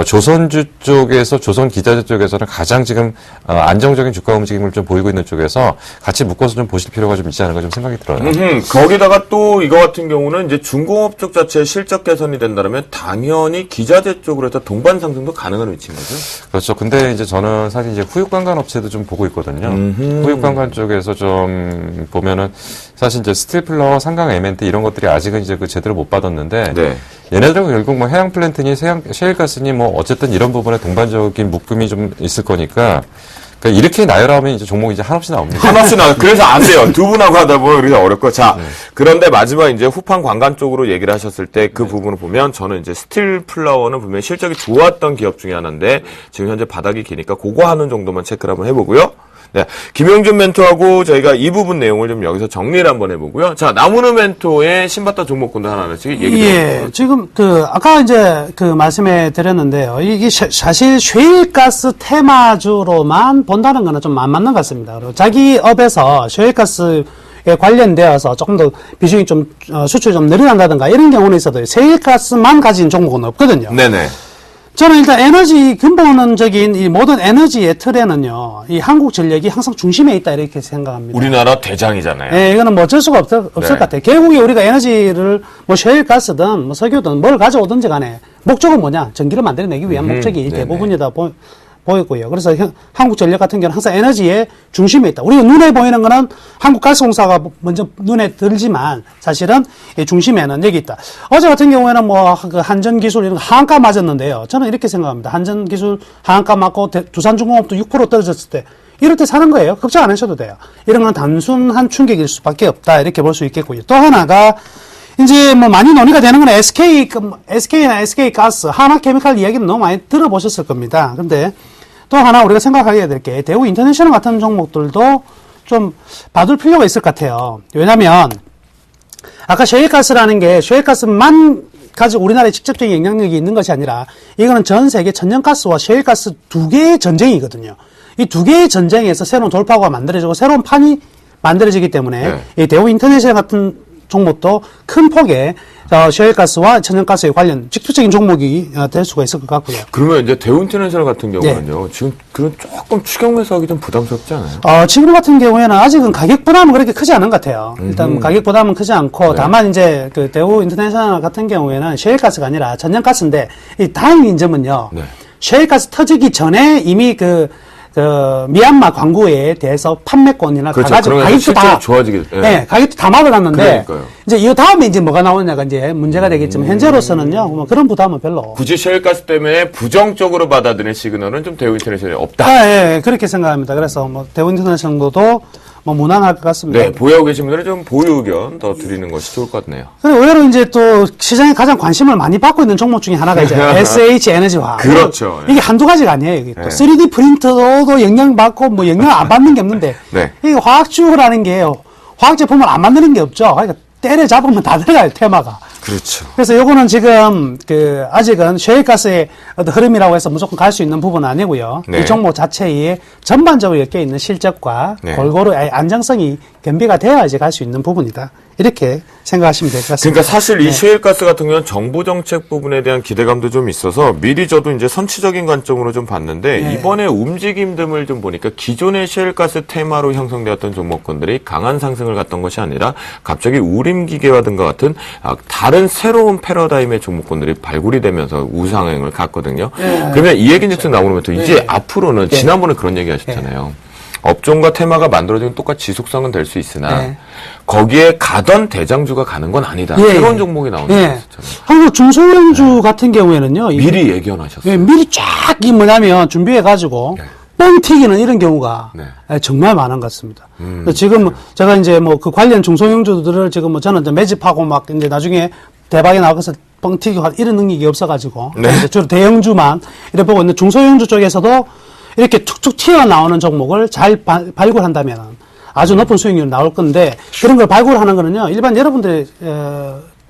조선주 쪽에서 조선 기자재 쪽에서는 가장 지금 안정적인 주가 움직임을 좀 보이고 있는 쪽에서 같이 묶어서 좀 보실 필요가 좀 있지 않을까 좀 생각이 들어요. 거기다가 또 이거 같은 경우는 이제 중공업 쪽 자체의 실적 개선이 된다면 당연히 기자재 쪽으로 해서 동반 상승도 가능한 위치인 거죠. 그렇죠. 근데 이제 저는 사실 이제 후육관관 업체도 좀 보고 있거든요. 후육관관 쪽에서 좀 보면은 사실 이제 스틸플러, 상강 M&T 이런 것들이 아직은 이제 제대로 못 받았는데 네. 얘네들은 결국 뭐 해양 플랜트니 셰일가스니 뭐 어쨌든 이런 부분에 동반적인 묶음이 좀 있을 거니까 그러니까 이렇게 나열하면 이제 종목이 이제 한없이 나옵니다. 한없이 나 그래서 안 돼요. 두 분하고 하다 보면 그래서 어렵고. 자, 그런데 마지막 이제 후판 관관 쪽으로 얘기를 하셨을 때 그 부분을 보면 저는 이제 스틸 플라워는 분명히 실적이 좋았던 기업 중에 하나인데 지금 현재 바닥이 기니까 그거 하는 정도만 체크를 한번 해보고요. 네. 김용준 멘토하고 저희가 이 부분 내용을 좀 여기서 정리를 한번 해보고요. 자, 나무는 멘토의 신봤다 종목군도 하나씩 얘기 좀 해볼까요? 지금 아까 이제 말씀해 드렸는데요. 이게 사실 셰일가스 테마주로만 본다는 거는 좀 안 맞는 것 같습니다. 그리고 자기 업에서 셰일가스 에 관련되어서 조금 더 비중이 수출이 좀 늘어난다든가 이런 경우는 있어도 셰일가스만 가진 종목은 없거든요. 네네. 저는 일단 에너지 근본적인 이 모든 에너지의 틀에는요, 이 한국전력이 항상 중심에 있다 이렇게 생각합니다. 우리나라 대장이잖아요. 네, 이거는 뭐 어쩔 수가 없을 네. 것 같아요. 결국에 우리가 에너지를 뭐 셰일가스든 뭐 석유든 뭘 가져오든지 간에 목적은 뭐냐? 전기를 만들어내기 위한 목적이 네네. 대부분이다 보였고요. 그래서 한국전력 같은 경우는 항상 에너지의 중심에 있다. 우리가 눈에 보이는 거는 한국가스공사가 먼저 눈에 들지만 사실은 이 중심에는 여기 있다. 어제 같은 경우에는 뭐 그 한전기술 이런 거 하한가 맞았는데요. 저는 이렇게 생각합니다. 한전기술 하한가 맞고 두산중공업도 6% 떨어졌을 때 이럴 때 사는 거예요. 걱정 안 하셔도 돼요. 이런 건 단순한 충격일 수밖에 없다. 이렇게 볼 수 있겠고요. 또 하나가 이제 뭐 많이 논의가 되는 건 SK나 SK가스, 하나케미칼 이야기는 너무 많이 들어보셨을 겁니다. 근데 또 하나 우리가 생각하게 될 게 대우 인터내셔널 같은 종목들도 좀 봐둘 필요가 있을 것 같아요. 왜냐면 아까 셰일가스라는 게 셰일가스만 가지고 우리나라에 직접적인 영향력이 있는 것이 아니라 이거는 전 세계 천연가스와 셰일가스 두 개의 전쟁이거든요. 이 두 개의 전쟁에서 새로운 돌파구가 만들어지고 새로운 판이 만들어지기 때문에 네. 이 대우 인터내셔널 같은 종목도 큰 폭의 셰일가스와 천연가스에 관련 직접적인 종목이 될 수가 있을 것 같고요. 그러면 이제 대우인터내셔널 같은 경우는요. 지금 그런 조금 추격 매수하기 좀 부담스럽지 않아요? 지금 같은 경우에는 아직은 가격 부담은 그렇게 크지 않은 것 같아요. 일단 가격 부담은 크지 않고 네. 다만 이제 그 대우 인터내셔널 같은 경우에는 셰일가스가 아니라 천연가스인데 이 다행인 점은요. 네. 셰일가스 터지기 전에 이미 그 미얀마 광구에 대해서 판매권이나 그렇죠. 가가지고 그러면 가격도 다 좋아지게. 예. 네, 가격도 다 막아놨는데 그러니까요. 이제 이 다음에 이제 뭐가 나오냐가 이제 문제가 되겠지만 현재로서는요 뭐 그런 부담은 별로. 굳이 셰일가스 때문에 부정적으로 받아들인 시그널은 좀 대우인터내셔널이 없다. 예, 그렇게 생각합니다. 그래서 뭐 대우 인터내셔널도 뭐 무난할 것 같습니다. 네, 보유하고 계신 분들은 좀 보유 의견 더 드리는 것이 좋을 것 같네요. 그리고 의외로 이제 또 시장에 가장 관심을 많이 받고 있는 종목 중에 하나가 이제 SH 에너지화. 그렇죠. 이게 한두 가지가 아니에요. 이게 또 네. 3D 프린터도 영향 받고 뭐 영향 안 받는 게 없는데 네. 이게 화학주라는 게 화학 제품을 안 만드는 게 없죠. 그러니까 때려 잡으면 다 들어가요, 테마가. 그렇죠. 그래서 요거는 지금 아직은 셰일가스의 어떤 흐름이라고 해서 무조건 갈 수 있는 부분은 아니고요. 네. 이 종목 자체에 전반적으로 엮여 있는 실적과 네. 골고루 안정성이 겸비가 되어야 이제 갈 수 있는 부분이다. 이렇게 생각하시면 될 것 같습니다. 그러니까 사실 이 셰일가스 같은 경우는 정부 정책 부분에 대한 기대감도 좀 있어서 미리 저도 이제 선취적인 관점으로 좀 봤는데 네. 이번에 움직임 등을 좀 보니까 기존의 셰일가스 테마로 형성되었던 종목군들이 강한 상승을 갔던 것이 아니라 갑자기 우림기계와 등과 같은 다른 새로운 패러다임의 종목군들이 발굴이 되면서 우상향을 갔거든요. 그러면 이 얘기는 나오면 또 이제 앞으로는 지난번에 그런 얘기 하셨잖아요. 업종과 테마가 만들어지면 똑같이 지속성은 될 수 있으나 네. 거기에 가던 대장주가 가는 건 아니다. 예, 새로운 예. 종목이 나오는 예. 거잖아요. 한국 중소형주 같은 경우에는요. 미리 예견하셨어요. 예, 미리 쫙 이 뭐냐면 준비해가지고 뻥 튀기는 이런 경우가 네. 정말 많은 것 같습니다. 지금 제가 이제 뭐 그 관련 중소형주들을 지금 뭐 저는 이제 매집하고 막 이제 나중에 대박이 나와서 뻥 튀기고 이런 능력이 없어가지고 네. 이제 주로 대형주만 이래 보고 있는데 중소형주 쪽에서도 이렇게 툭툭 튀어나오는 종목을 잘 발굴한다면 아주 높은 수익률이 나올 건데 그런 걸 발굴하는 거는요 일반 여러분들이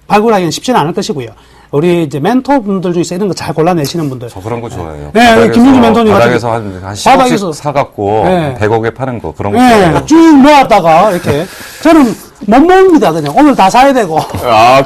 발굴하기는 쉽지는 않을 것이고요. 우리 이제 멘토분들 중에서 이런 거 잘 골라내시는 분들. 저 그런 거 좋아해요. 네, 김민주 멘토님 바닥에서 같은 한 바닥에서 10억씩 사갖고 네. 100억에 파는 거 그런 거 네, 좋아해요. 쭉 모았다가 이렇게 저는 못 모읍니다. 그냥 오늘 다 사야 되고.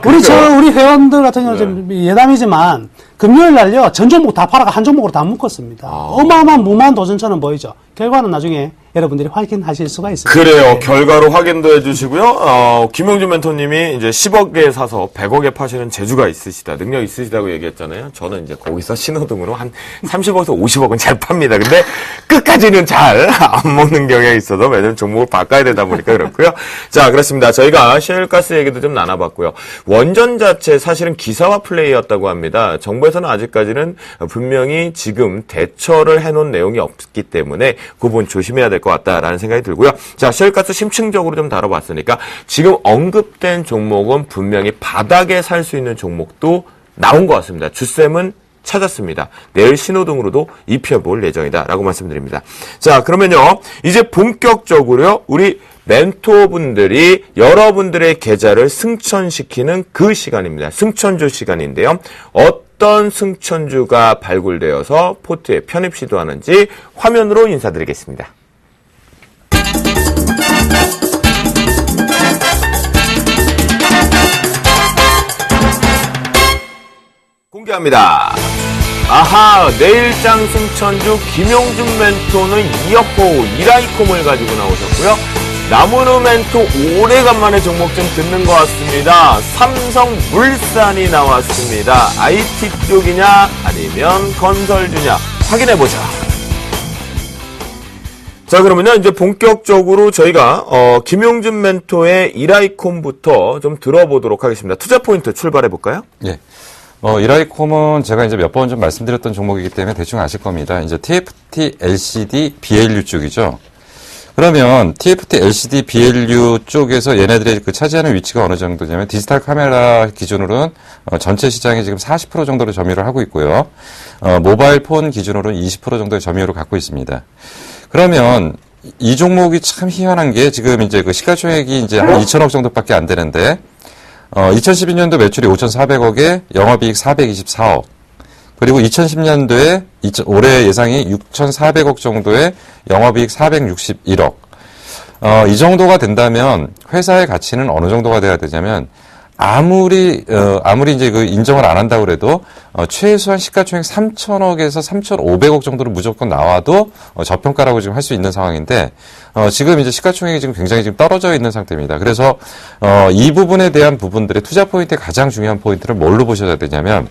우리 회원들 같은 경우는 좀 예담이지만 금요일 날요 전 종목 다 팔아가 한 종목으로 다 묶었습니다. 어마어마한 무모한 도전처럼 보이죠. 결과는 나중에 여러분들이 확인하실 수가 있습니다. 그래요. 결과로 확인도 해주시고요. 김용준 멘토님이 이제 10억에 사서 100억에 파시는 재주가 있으시다, 능력 있으시다고 얘기했잖아요. 저는 이제 거기서 신호등으로 한 30억에서 50억은 잘 팝니다. 근데 끝까지는 잘 안 먹는 경향이 있어서 매년 종목을 바꿔야 되다 보니까 그렇고요. 자, 그렇습니다. 저희가 셰일가스 얘기도 좀 나눠봤고요. 원전 자체 사실은 기사화 플레이였다고 합니다. 정부에서는 아직까지는 분명히 지금 대처를 해놓은 내용이 없기 때문에 그 부분 조심해야 될 것 같다라는 생각이 들고요. 자, 셰일가스 심층적으로 좀 다뤄봤으니까 지금 언급된 종목은 분명히 바닥에 살 수 있는 종목도 나온 것 같습니다. 주쌤은 찾았습니다. 내일 신호등으로도 입혀볼 예정이다라고 말씀드립니다. 자, 그러면요 이제 본격적으로요 우리 멘토분들이 여러분들의 계좌를 승천시키는 그 시간입니다. 승천주 시간인데요. 어떤 승천주가 발굴되어서 포트에 편입 시도하는지 화면으로 인사드리겠습니다. 공개합니다. 아하, 내일장 승천주 김용준 멘토는 이어포 이라이콤을 가지고 나오셨고요. 나무누 멘토 오래간만에 종목 좀 듣는 것 같습니다. 삼성물산이 나왔습니다. IT 쪽이냐 아니면 건설주냐 확인해보자. 자, 그러면요, 이제 본격적으로 저희가, 김용준 멘토의 이라이콤부터 좀 들어보도록 하겠습니다. 투자 포인트 출발해볼까요? 예. 이라이콤은 제가 이제 몇 번 좀 말씀드렸던 종목이기 때문에 대충 아실 겁니다. 이제 TFT LCD BLU 쪽이죠. 그러면 TFT LCD BLU 쪽에서 얘네들이 그 차지하는 위치가 어느 정도냐면 디지털 카메라 기준으로는 전체 시장이 지금 40% 정도로 점유를 하고 있고요. 모바일 폰 기준으로는 20% 정도의 점유율을 갖고 있습니다. 그러면 이 종목이 참 희한한 게 지금 이제 그 시가총액이 이제 한 2천억 정도밖에 안 되는데 2012년도 매출이 5,400억에 영업이익 424억. 그리고 2010년도에 올해 예상이 6,400억 정도의 영업이익 461억. 이 정도가 된다면 회사의 가치는 어느 정도가 돼야 되냐면 아무리 이제 그 인정을 안 한다고 그래도 최소한 시가총액 3,000억에서 3,500억 정도로 무조건 나와도 저평가라고 지금 할 수 있는 상황인데 지금 이제 시가총액이 지금 굉장히 지금 떨어져 있는 상태입니다. 그래서 이 부분에 대한 부분들의 투자 포인트의 가장 중요한 포인트를 뭘로 보셔야 되냐면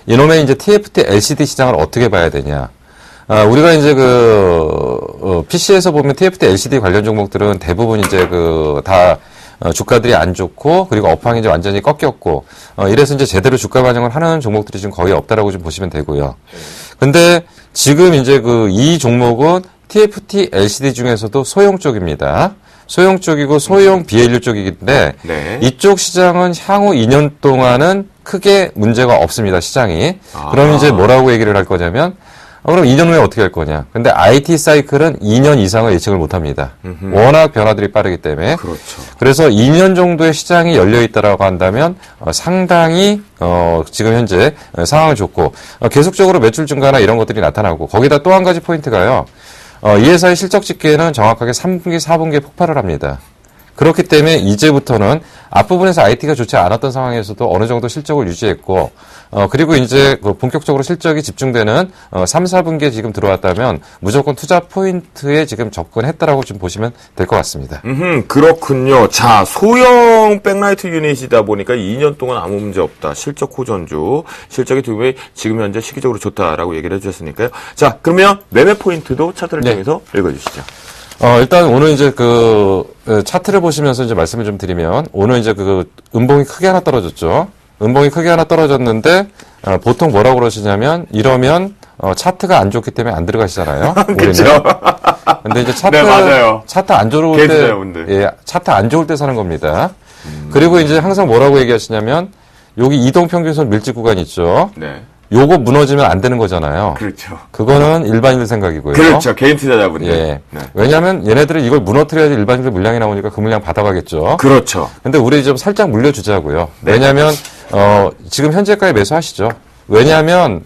이놈의 이제 TFT LCD 시장을 어떻게 봐야 되냐. 우리가 이제 PC에서 보면 TFT LCD 관련 종목들은 대부분 이제 다 주가들이 안 좋고, 그리고 업황이 이제 완전히 꺾였고, 이래서 이제 제대로 주가 반영을 하는 종목들이 지금 거의 없다라고 좀 보시면 되고요. 근데 지금 이제 이 종목은 TFT LCD 중에서도 소형 쪽입니다. 소형 쪽이고 소형 BLU 쪽이긴데, 네. 이쪽 시장은 향후 2년 동안은 크게 문제가 없습니다, 시장이. 그럼 이제 뭐라고 얘기를 할 거냐면, 그럼 2년 후에 어떻게 할 거냐. 근데 IT 사이클은 2년 이상을 예측을 못 합니다. 워낙 변화들이 빠르기 때문에. 그렇죠. 그래서 2년 정도의 시장이 열려 있다라고 한다면, 상당히, 지금 현재 상황은 좋고, 계속적으로 매출 증가나 이런 것들이 나타나고, 거기다 또 한 가지 포인트가요. 이 회사의 실적 집계는 정확하게 3분기, 4분기에 폭발을 합니다. 그렇기 때문에 이제부터는 앞부분에서 IT가 좋지 않았던 상황에서도 어느 정도 실적을 유지했고, 그리고 이제 본격적으로 실적이 집중되는 3, 4분기에 지금 들어왔다면 무조건 투자 포인트에 지금 접근했다라고 좀 보시면 될 것 같습니다. 그렇군요. 자, 소형 백라이트 유닛이다 보니까 2년 동안 아무 문제 없다. 실적 호전주. 실적이 되게 지금 현재 시기적으로 좋다라고 얘기를 해주셨으니까요. 자, 그러면 매매 포인트도 차트를 네. 통해서 읽어주시죠. 일단 오늘 이제 차트를 보시면서 이제 말씀을 좀 드리면 오늘 이제 음봉이 크게 하나 떨어졌죠. 음봉이 크게 하나 떨어졌는데 보통 뭐라고 그러시냐면 이러면 차트가 안 좋기 때문에 안 들어가시잖아요. 그렇죠. 근데 이제 네, 맞아요. 차트 안 좋을 때 계세요, 예, 차트 안 좋을 때 사는 겁니다. 그리고 이제 항상 뭐라고 얘기하시냐면 여기 이동평균선 밀집 구간 있죠. 네. 요거 무너지면 안 되는 거잖아요. 그렇죠. 그거는 일반인들 생각이고요. 그렇죠. 개인 투자자분들. 예. 네. 왜냐하면 얘네들은 이걸 무너뜨려야지 일반인들 물량이 나오니까 그 물량 받아가겠죠. 그렇죠. 근데 우리 좀 살짝 물려주자고요. 네. 왜냐하면 지금 현재가에 매수하시죠. 왜냐하면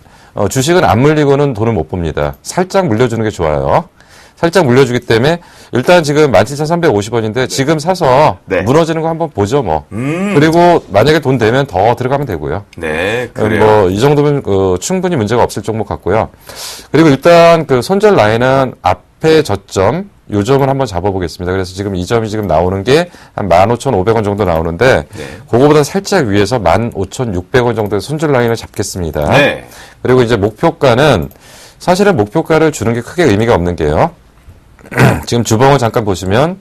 주식은 안 물리고는 돈을 못 봅니다. 살짝 물려주는 게 좋아요. 살짝 물려주기 때문에 일단 지금 17,350원인데 지금 사서 네. 무너지는 거 한번 보죠 뭐. 그리고 만약에 돈 되면 더 들어가면 되고요. 네, 그래요. 이 정도면 충분히 문제가 없을 종목 같고요. 그리고 일단 손절 라인은 앞에 저점 요 점을 한번 잡아보겠습니다. 그래서 지금 이 점이 지금 나오는 게 한 15,500원 정도 나오는데 네. 그거보다 살짝 위에서 15,600원 정도의 손절 라인을 잡겠습니다. 네. 그리고 이제 목표가는 사실은 목표가를 주는 게 크게 의미가 없는 게요. 지금 주봉을 잠깐 보시면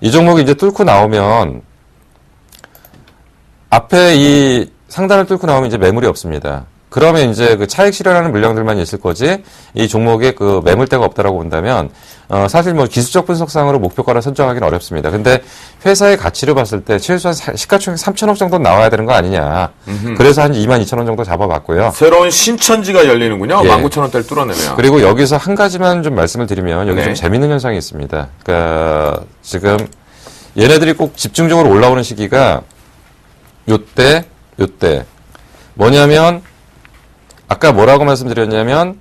이 종목이 이제 뚫고 나오면 앞에 이 상단을 뚫고 나오면 이제 매물이 없습니다. 그러면 이제 차익 실현하는 물량들만 있을 거지 이 종목에 매물대가 없다라고 본다면 사실 기술적 분석상으로 목표가를 선정하기는 어렵습니다. 근데 회사의 가치를 봤을 때 최소한 시가총액 3천억 정도 나와야 되는 거 아니냐. 그래서 한 22,000원 정도 잡아봤고요. 새로운 신천지가 열리는군요. 예. 19,000원대를 뚫어내면. 그리고 여기서 한 가지만 좀 말씀을 드리면 여기 네. 좀 재밌는 현상이 있습니다. 그러니까 지금 얘네들이 꼭 집중적으로 올라오는 시기가 요때 뭐냐면 아까 뭐라고 말씀드렸냐면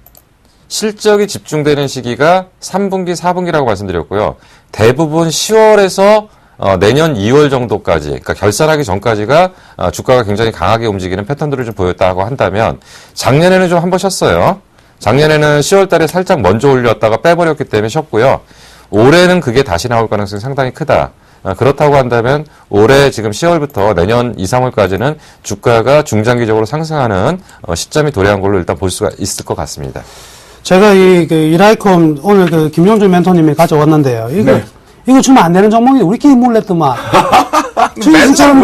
실적이 집중되는 시기가 3분기, 4분기라고 말씀드렸고요. 대부분 10월에서 내년 2월 정도까지, 그러니까 결산하기 전까지가 주가가 굉장히 강하게 움직이는 패턴들을 좀 보였다고 한다면 작년에는 좀 한번 쉬었어요. 작년에는 10월 달에 살짝 먼저 올렸다가 빼버렸기 때문에 쉬었고요. 올해는 그게 다시 나올 가능성이 상당히 크다. 그렇다고 한다면 올해 지금 10월부터 내년 2, 3월까지는 주가가 중장기적으로 상승하는 시점이 도래한 걸로 일단 볼 수가 있을 것 같습니다. 제가 이라이콤 오늘 김용준 멘토님이 가져왔는데요. 이거 주면 안 되는 종목이 우리끼리 몰랐더만. 주인처럼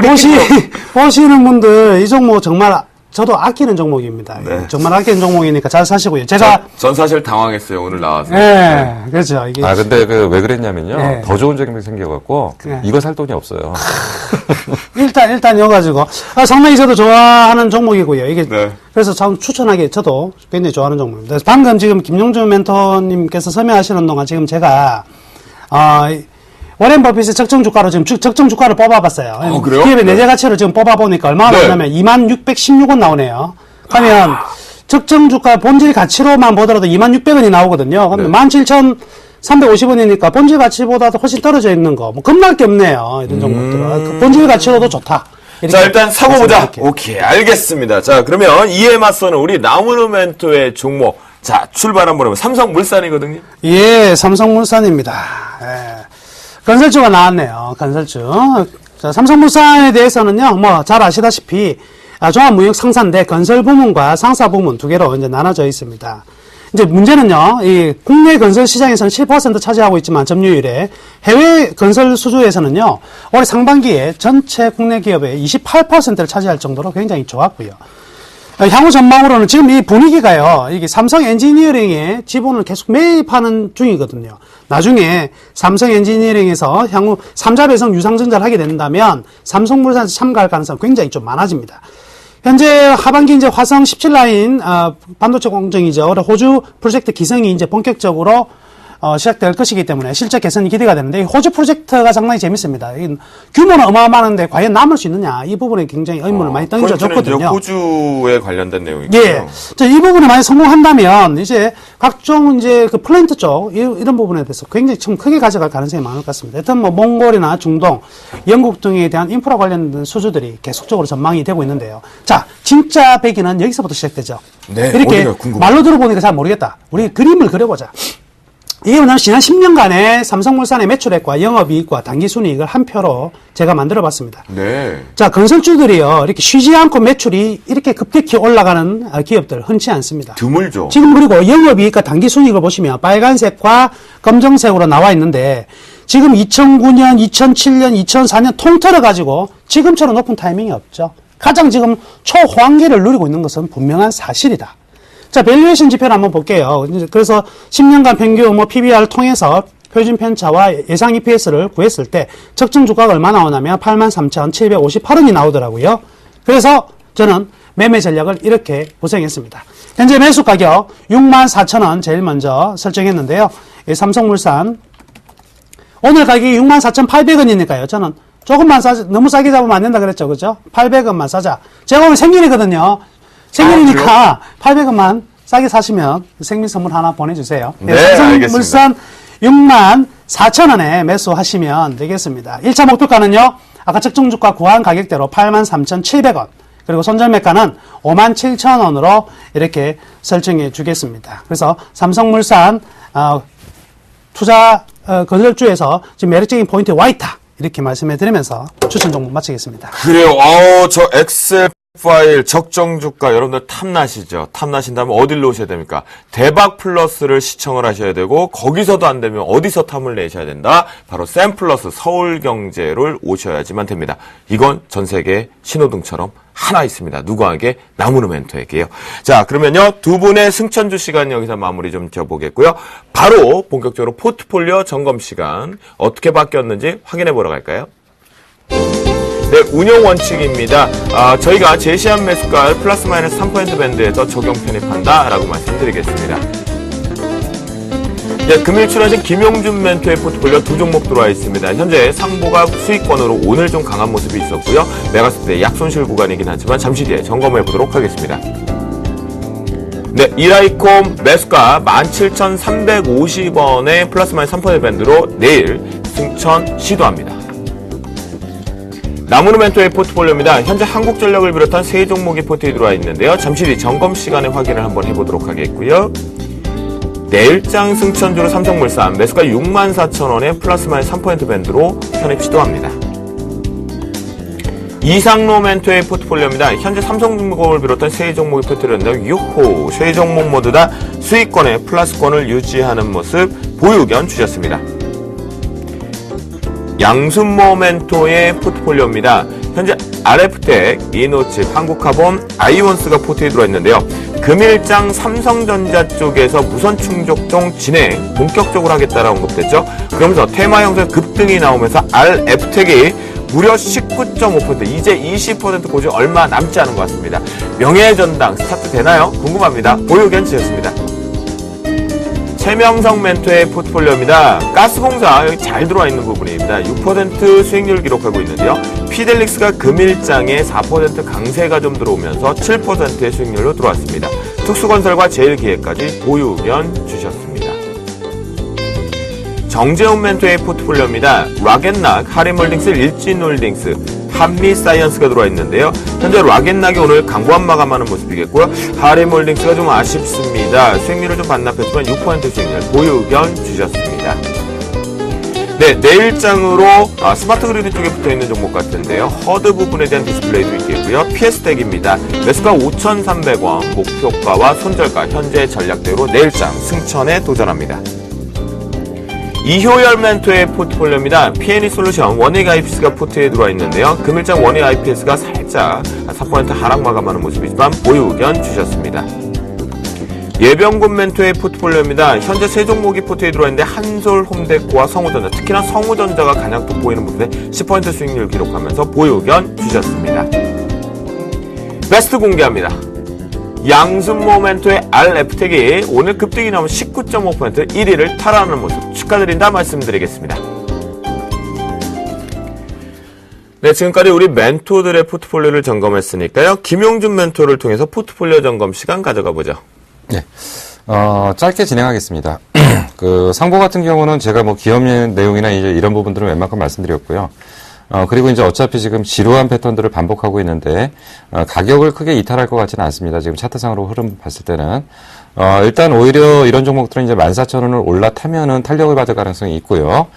보시는 분들 이 종목 정말 저도 아끼는 종목입니다. 네. 정말 아끼는 종목이니까 잘 사시고요. 제가 전 사실 당황했어요, 오늘 나와서. 네, 그렇죠. 이게 근데 왜 그랬냐면요. 네. 더 좋은 종목이 생겨갖고 네. 이거 살 돈이 없어요. 일단 이어가지고 상당히 저도 좋아하는 종목이고요. 이게 네. 그래서 참 추천하기 저도 굉장히 좋아하는 종목입니다. 그래서 방금 지금 김용준 멘토님께서 설명하시는 동안 지금 제가 워렌 버핏의 적정 주가로 지금 적정 주가를 뽑아봤어요. 그래요? 기업의 네. 내재 가치를 지금 뽑아보니까 얼마나 네. 나오냐면 2616원 나오네요. 하면 적정 주가 본질 가치로만 보더라도 2600원이 나오거든요. 그럼 네. 17,350원이니까 본질 가치보다도 훨씬 떨어져 있는 거. 뭐 겁날 게 없네요. 이런 종목들은. 그 본질 가치로도 좋다. 이렇게 자, 일단 사고 보자. 말씀드릴게요. 오케이, 알겠습니다. 자, 그러면 이에 맞서는 우리 나무르멘토의 종목. 자, 출발 한번 해보면 삼성물산이거든요. 예, 삼성물산입니다. 예. 건설주가 나왔네요. 건설주. 자, 삼성물산에 대해서는요, 뭐, 잘 아시다시피, 종합무역 상사인데, 건설 부문과 상사 부문 두 개로 이제 나눠져 있습니다. 이제 문제는요, 이 국내 건설 시장에서는 7% 차지하고 있지만, 점유율에, 해외 건설 수주에서는요, 올해 상반기에 전체 국내 기업의 28%를 차지할 정도로 굉장히 좋았고요. 향후 전망으로는 지금 이 분위기가요, 이게 삼성 엔지니어링에 지분을 계속 매입하는 중이거든요. 나중에 삼성 엔지니어링에서 향후 3자 배송 유상증자를 하게 된다면 삼성물산에서 참가할 가능성이 굉장히 좀 많아집니다. 현재 하반기 이제 화성 17라인, 반도체 공정이죠. 호주 프로젝트 기성이 이제 본격적으로 시작될 것이기 때문에 실적 개선이 기대가 되는데, 호주 프로젝트가 상당히 재밌습니다. 규모는 어마어마한데 과연 남을 수 있느냐, 이 부분에 굉장히 의문을 많이 던져줬거든요. 호주에 관련된 내용이고요. 예. 자, 이 부분에 만약 성공한다면, 이제, 각종, 이제, 그 플랜트 쪽, 이런 부분에 대해서 굉장히 좀 크게 가져갈 가능성이 많을 것 같습니다. 일단 뭐, 몽골이나 중동, 영국 등에 대한 인프라 관련된 수주들이 계속적으로 전망이 되고 있는데요. 자, 진짜 배기는 여기서부터 시작되죠. 네, 이렇게 어디가 궁금해요. 말로 들어보니까 잘 모르겠다. 우리 그림을 그려보자. 이게 뭐냐면 지난 10년간의 삼성물산의 매출액과 영업이익과 당기순이익을 한 표로 제가 만들어 봤습니다. 네. 자, 건설주들이요, 이렇게 쉬지 않고 매출이 이렇게 급격히 올라가는 기업들 흔치 않습니다. 드물죠. 지금 그리고 영업이익과 당기순이익을 보시면 빨간색과 검정색으로 나와 있는데, 지금 2009년, 2007년, 2004년 통틀어 가지고 지금처럼 높은 타이밍이 없죠. 가장 지금 초호황기를 누리고 있는 것은 분명한 사실이다. 자, 밸류에이션 지표를 한번 볼게요. 그래서 10년간 평균 PBR 통해서 표준 편차와 예상 EPS를 구했을 때 적정 주가가 얼마 나오냐면 83,758원이 나오더라고요. 그래서 저는 매매 전략을 이렇게 구성했습니다. 현재 매수 가격 64,000원 제일 먼저 설정했는데요. 이 삼성물산 오늘 가격이 64,800원이니까요. 저는 조금만 너무 싸게 잡으면 안 된다 그랬죠. 그죠? 800원만 싸자. 제가 오늘 생일이거든요. 생일이니까 800원만 싸게 사시면 생일 선물 하나 보내주세요. 네, 삼성물산 64,000원에 매수하시면 되겠습니다. 1차 목표가는요, 아까 적정주가 구한 가격대로 83,700원. 그리고 손절매가는 57,000원으로 이렇게 설정해 주겠습니다. 그래서 삼성물산, 투자, 건설주에서 지금 매력적인 포인트 와 있다. 이렇게 말씀해 드리면서 추천 종목 마치겠습니다. 그래요. 저 엑셀 파일 적정 주가 여러분들 탐나시죠? 탐나신다면 어디로 오셔야 됩니까? 대박 플러스를 시청을 하셔야 되고, 거기서도 안 되면 어디서 탐을 내셔야 된다? 바로 샘 플러스 서울경제를 오셔야지만 됩니다. 이건 전 세계 신호등처럼 하나 있습니다. 누구에게? 나무르멘토에게요. 자, 그러면요, 두 분의 승천주 시간 여기서 마무리 좀 지어보겠고요. 바로 본격적으로 포트폴리오 점검 시간 어떻게 바뀌었는지 확인해 보러 갈까요? 네, 운영 원칙입니다. 저희가 제시한 매수가를 플러스 마이너스 3% 밴드에서 적용 편입한다라고 말씀드리겠습니다. 네, 금일 출하신 김용준 멘토의 포트폴리오 두 종목 들어와 있습니다. 현재 상보가 수익권으로 오늘 좀 강한 모습이 있었고요. 메가스대 약손실 구간이긴 하지만 잠시 뒤에 점검해 보도록 하겠습니다. 네, 이라이콤 매수가 17,350원의 플러스 마이너스 3% 밴드로 내일 승천 시도합니다. 나무르멘토의 포트폴리오입니다. 현재 한국전력을 비롯한 세 종목이 포트에 들어와 있는데요. 잠시 뒤 점검 시간에 확인을 한번 해보도록 하겠고요. 내일장 승천주로 삼성물산 매수가 64,000원에 플러스 마이너스 3% 밴드로 편입 시도합니다. 이상로멘토의 포트폴리오입니다. 현재 삼성중공업을 비롯한 세 종목이 포트였는데 6호 세 종목 모두 다 수익권에 플러스권을 유지하는 모습 보유 의견 주셨습니다. 양순모멘토의 포트폴리오입니다. 현재 RF텍, 이노칩, 한국카본, 아이온스가 포트에 들어있는데요. 금일장 삼성전자 쪽에서 무선 충족종 진행 본격적으로 하겠다라고 언급됐죠. 그러면서 테마 형성 급등이 나오면서 RF텍이 무려 19.5%, 이제 20% 고지 얼마 남지 않은 것 같습니다. 명예전당 스타트 되나요? 궁금합니다. 보유 의견 주셨습니다. 최명성 멘토의 포트폴리오입니다. 가스공사 여기 잘 들어와 있는 부분입니다. 6% 수익률 기록하고 있는데요. 피델릭스가 금일장에 4% 강세가 좀 들어오면서 7%의 수익률로 들어왔습니다. 특수건설과 제일기획까지 보유 의견 주셨습니다. 정재훈 멘토의 포트폴리오입니다. 락앤락, 하림홀딩스, 일진홀딩스, 한미사이언스가 들어와 있는데요. 현재 락앤락이 오늘 강보한 마감하는 모습이겠고요. 하림홀딩스가 좀 아쉽습니다. 수익률을 좀 반납했지만 6% 수익률 보유 의견 주셨습니다. 네, 내일장으로 스마트 그리드 쪽에 붙어있는 종목 같은데요. 허드 부분에 대한 디스플레이도 있겠고요. PS텍입니다. 매수가 5,300원, 목표가와 손절가 현재 전략대로 내일장 승천에 도전합니다. 이효열 멘토의 포트폴리오입니다. P&E 솔루션 원익 IPS가 포트에 들어와 있는데요. 금일장 원익 IPS가 살짝 3% 하락 마감하는 모습이지만 보유 의견 주셨습니다. 예병군 멘토의 포트폴리오입니다. 현재 세 종목이 포트에 들어와 있는데 한솔, 홈데코와 성우전자, 특히나 성우전자가 가장 돋보이는 부분에 10% 수익률을 기록하면서 보유 의견 주셨습니다. 베스트 공개합니다. 양순모 멘토의 RF텍이 오늘 급등이 나오면 19.5% 1위를 탈환하는 모습 축하드린다 말씀드리겠습니다. 네, 지금까지 우리 멘토들의 포트폴리오를 점검했으니까요. 김용준 멘토를 통해서 포트폴리오 점검 시간 가져가 보죠. 네. 짧게 진행하겠습니다. 그 상보 같은 경우는 제가 뭐 기업 내용이나 이제 이런 부분들은 웬만큼 말씀드렸고요. 그리고 이제 어차피 지금 지루한 패턴들을 반복하고 있는데, 가격을 크게 이탈할 것 같지는 않습니다. 지금 차트상으로 흐름 봤을 때는. 일단 오히려 이런 종목들은 이제 14,000원을 올라타면은 탄력을 받을 가능성이 있고요.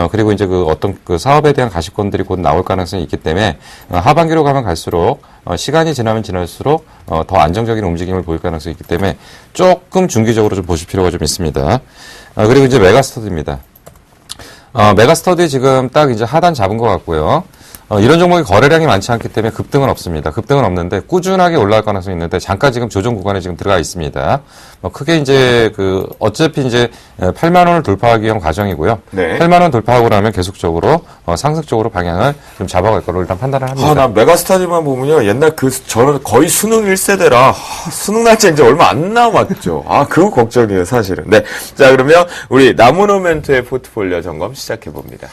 그리고 이제 그 어떤 그 사업에 대한 가시권들이 곧 나올 가능성이 있기 때문에, 하반기로 가면 갈수록, 시간이 지나면 지날수록, 더 안정적인 움직임을 보일 가능성이 있기 때문에 조금 중기적으로 좀 보실 필요가 좀 있습니다. 그리고 이제 메가스터디입니다. 메가스터디 지금 딱 이제 하단 잡은 것 같고요. 이런 종목이 거래량이 많지 않기 때문에 급등은 없습니다. 급등은 없는데 꾸준하게 올라갈 가능성이 있는데 잠깐 지금 조정 구간에 지금 들어가 있습니다. 크게 이제 어차피 이제 8만 원을 돌파하기 위한 과정이고요. 네. 8만 원 돌파하고 나면 계속적으로 상승적으로 방향을 좀 잡아갈 거로 일단 판단을 합니다. 나 메가스타디만 보면요. 옛날 저는 거의 수능 1세대라 수능 날짜 이제 얼마 안 남았죠. 그거 걱정이에요, 사실은. 네. 자, 그러면 우리 나무노 멘토의 포트폴리오 점검 시작해 봅니다.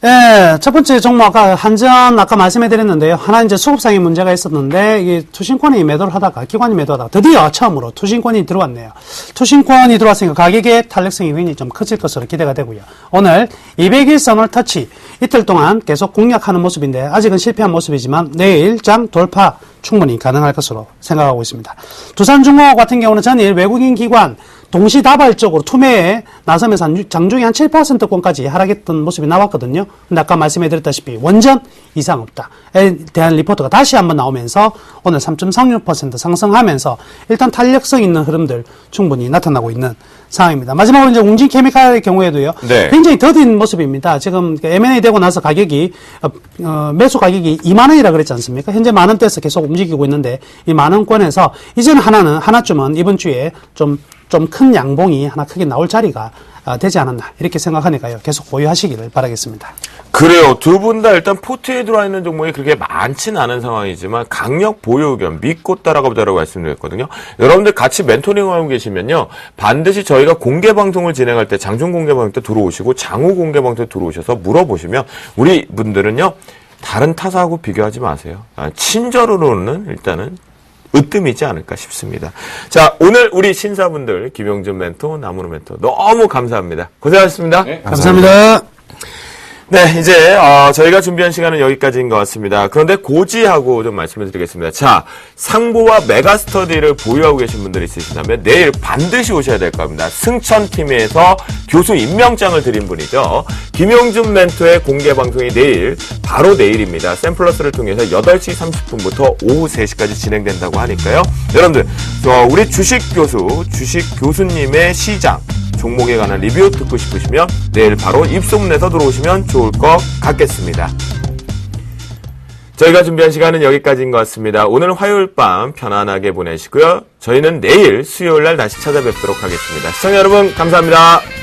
예, 첫 번째 종목 한전 아까 말씀해드렸는데요. 하나 이제 수급상의 문제가 있었는데 이게 투신권이 매도를 하다가 기관이 매도하다가 드디어 처음으로 투신권이 들어왔네요. 투신권이 들어왔으니까 가격의 탄력성이 굉장히 좀 커질 것으로 기대가 되고요. 오늘 200일선을 터치 이틀 동안 계속 공략하는 모습인데 아직은 실패한 모습이지만 내일 장 돌파 충분히 가능할 것으로 생각하고 있습니다. 두산중공업 같은 경우는 전일 외국인 기관 동시다발적으로 투매에 나서면서 장중에 한 7%권까지 하락했던 모습이 나왔거든요. 근데 아까 말씀해드렸다시피 원전 이상 없다에 대한 리포트가 다시 한번 나오면서 오늘 3.36% 상승하면서 일단 탄력성 있는 흐름들 충분히 나타나고 있는 상황입니다. 마지막으로 이제 웅진케미칼의 경우에도요. 네. 굉장히 더딘 모습입니다. 지금 M&A 되고 나서 가격이 매수 가격이 2만 원이라 그랬지 않습니까? 현재 만 원대에서 계속 움직이고 있는데 이 만 원권에서 이제는 하나쯤은 이번 주에 좀 큰 양봉이 하나 크게 나올 자리가 되지 않았나 이렇게 생각하니까요. 계속 보유하시기를 바라겠습니다. 그래요. 두 분 다 일단 포트에 들어와 있는 종목이 그렇게 많지는 않은 상황이지만 강력 보유 의견 믿고 따라가 보자라고 말씀드렸거든요. 여러분들 같이 멘토링하고 계시면요. 반드시 저희가 공개 방송을 진행할 때 장중 공개 방송 때 들어오시고 장후 공개 방송 때 들어오셔서 물어보시면 우리 분들은요. 다른 타사하고 비교하지 마세요. 친절으로는 일단은 으뜸이지 않을까 싶습니다. 자, 오늘 우리 신사분들 김용준 멘토, 나무노 멘토 너무 감사합니다. 고생하셨습니다. 네, 감사합니다. 네, 이제 저희가 준비한 시간은 여기까지인 것 같습니다. 그런데 고지하고 좀 말씀을 드리겠습니다. 자, 상보와 메가스터디를 보유하고 계신 분들이 있으시다면 내일 반드시 오셔야 될 겁니다. 승천팀에서 교수 임명장을 드린 분이죠. 김용준 멘토의 공개 방송이 내일, 바로 내일입니다. 샘플러스를 통해서 8시 30분부터 오후 3시까지 진행된다고 하니까요. 여러분들, 우리 주식 교수님의 시장, 종목에 관한 리뷰 듣고 싶으시면 내일 바로 입소문에서 들어오시면 좋을 것 같겠습니다. 저희가 준비한 시간은 여기까지인 것 같습니다. 오늘 화요일 밤 편안하게 보내시고요. 저희는 내일 수요일 날 다시 찾아뵙도록 하겠습니다. 시청자 여러분 감사합니다.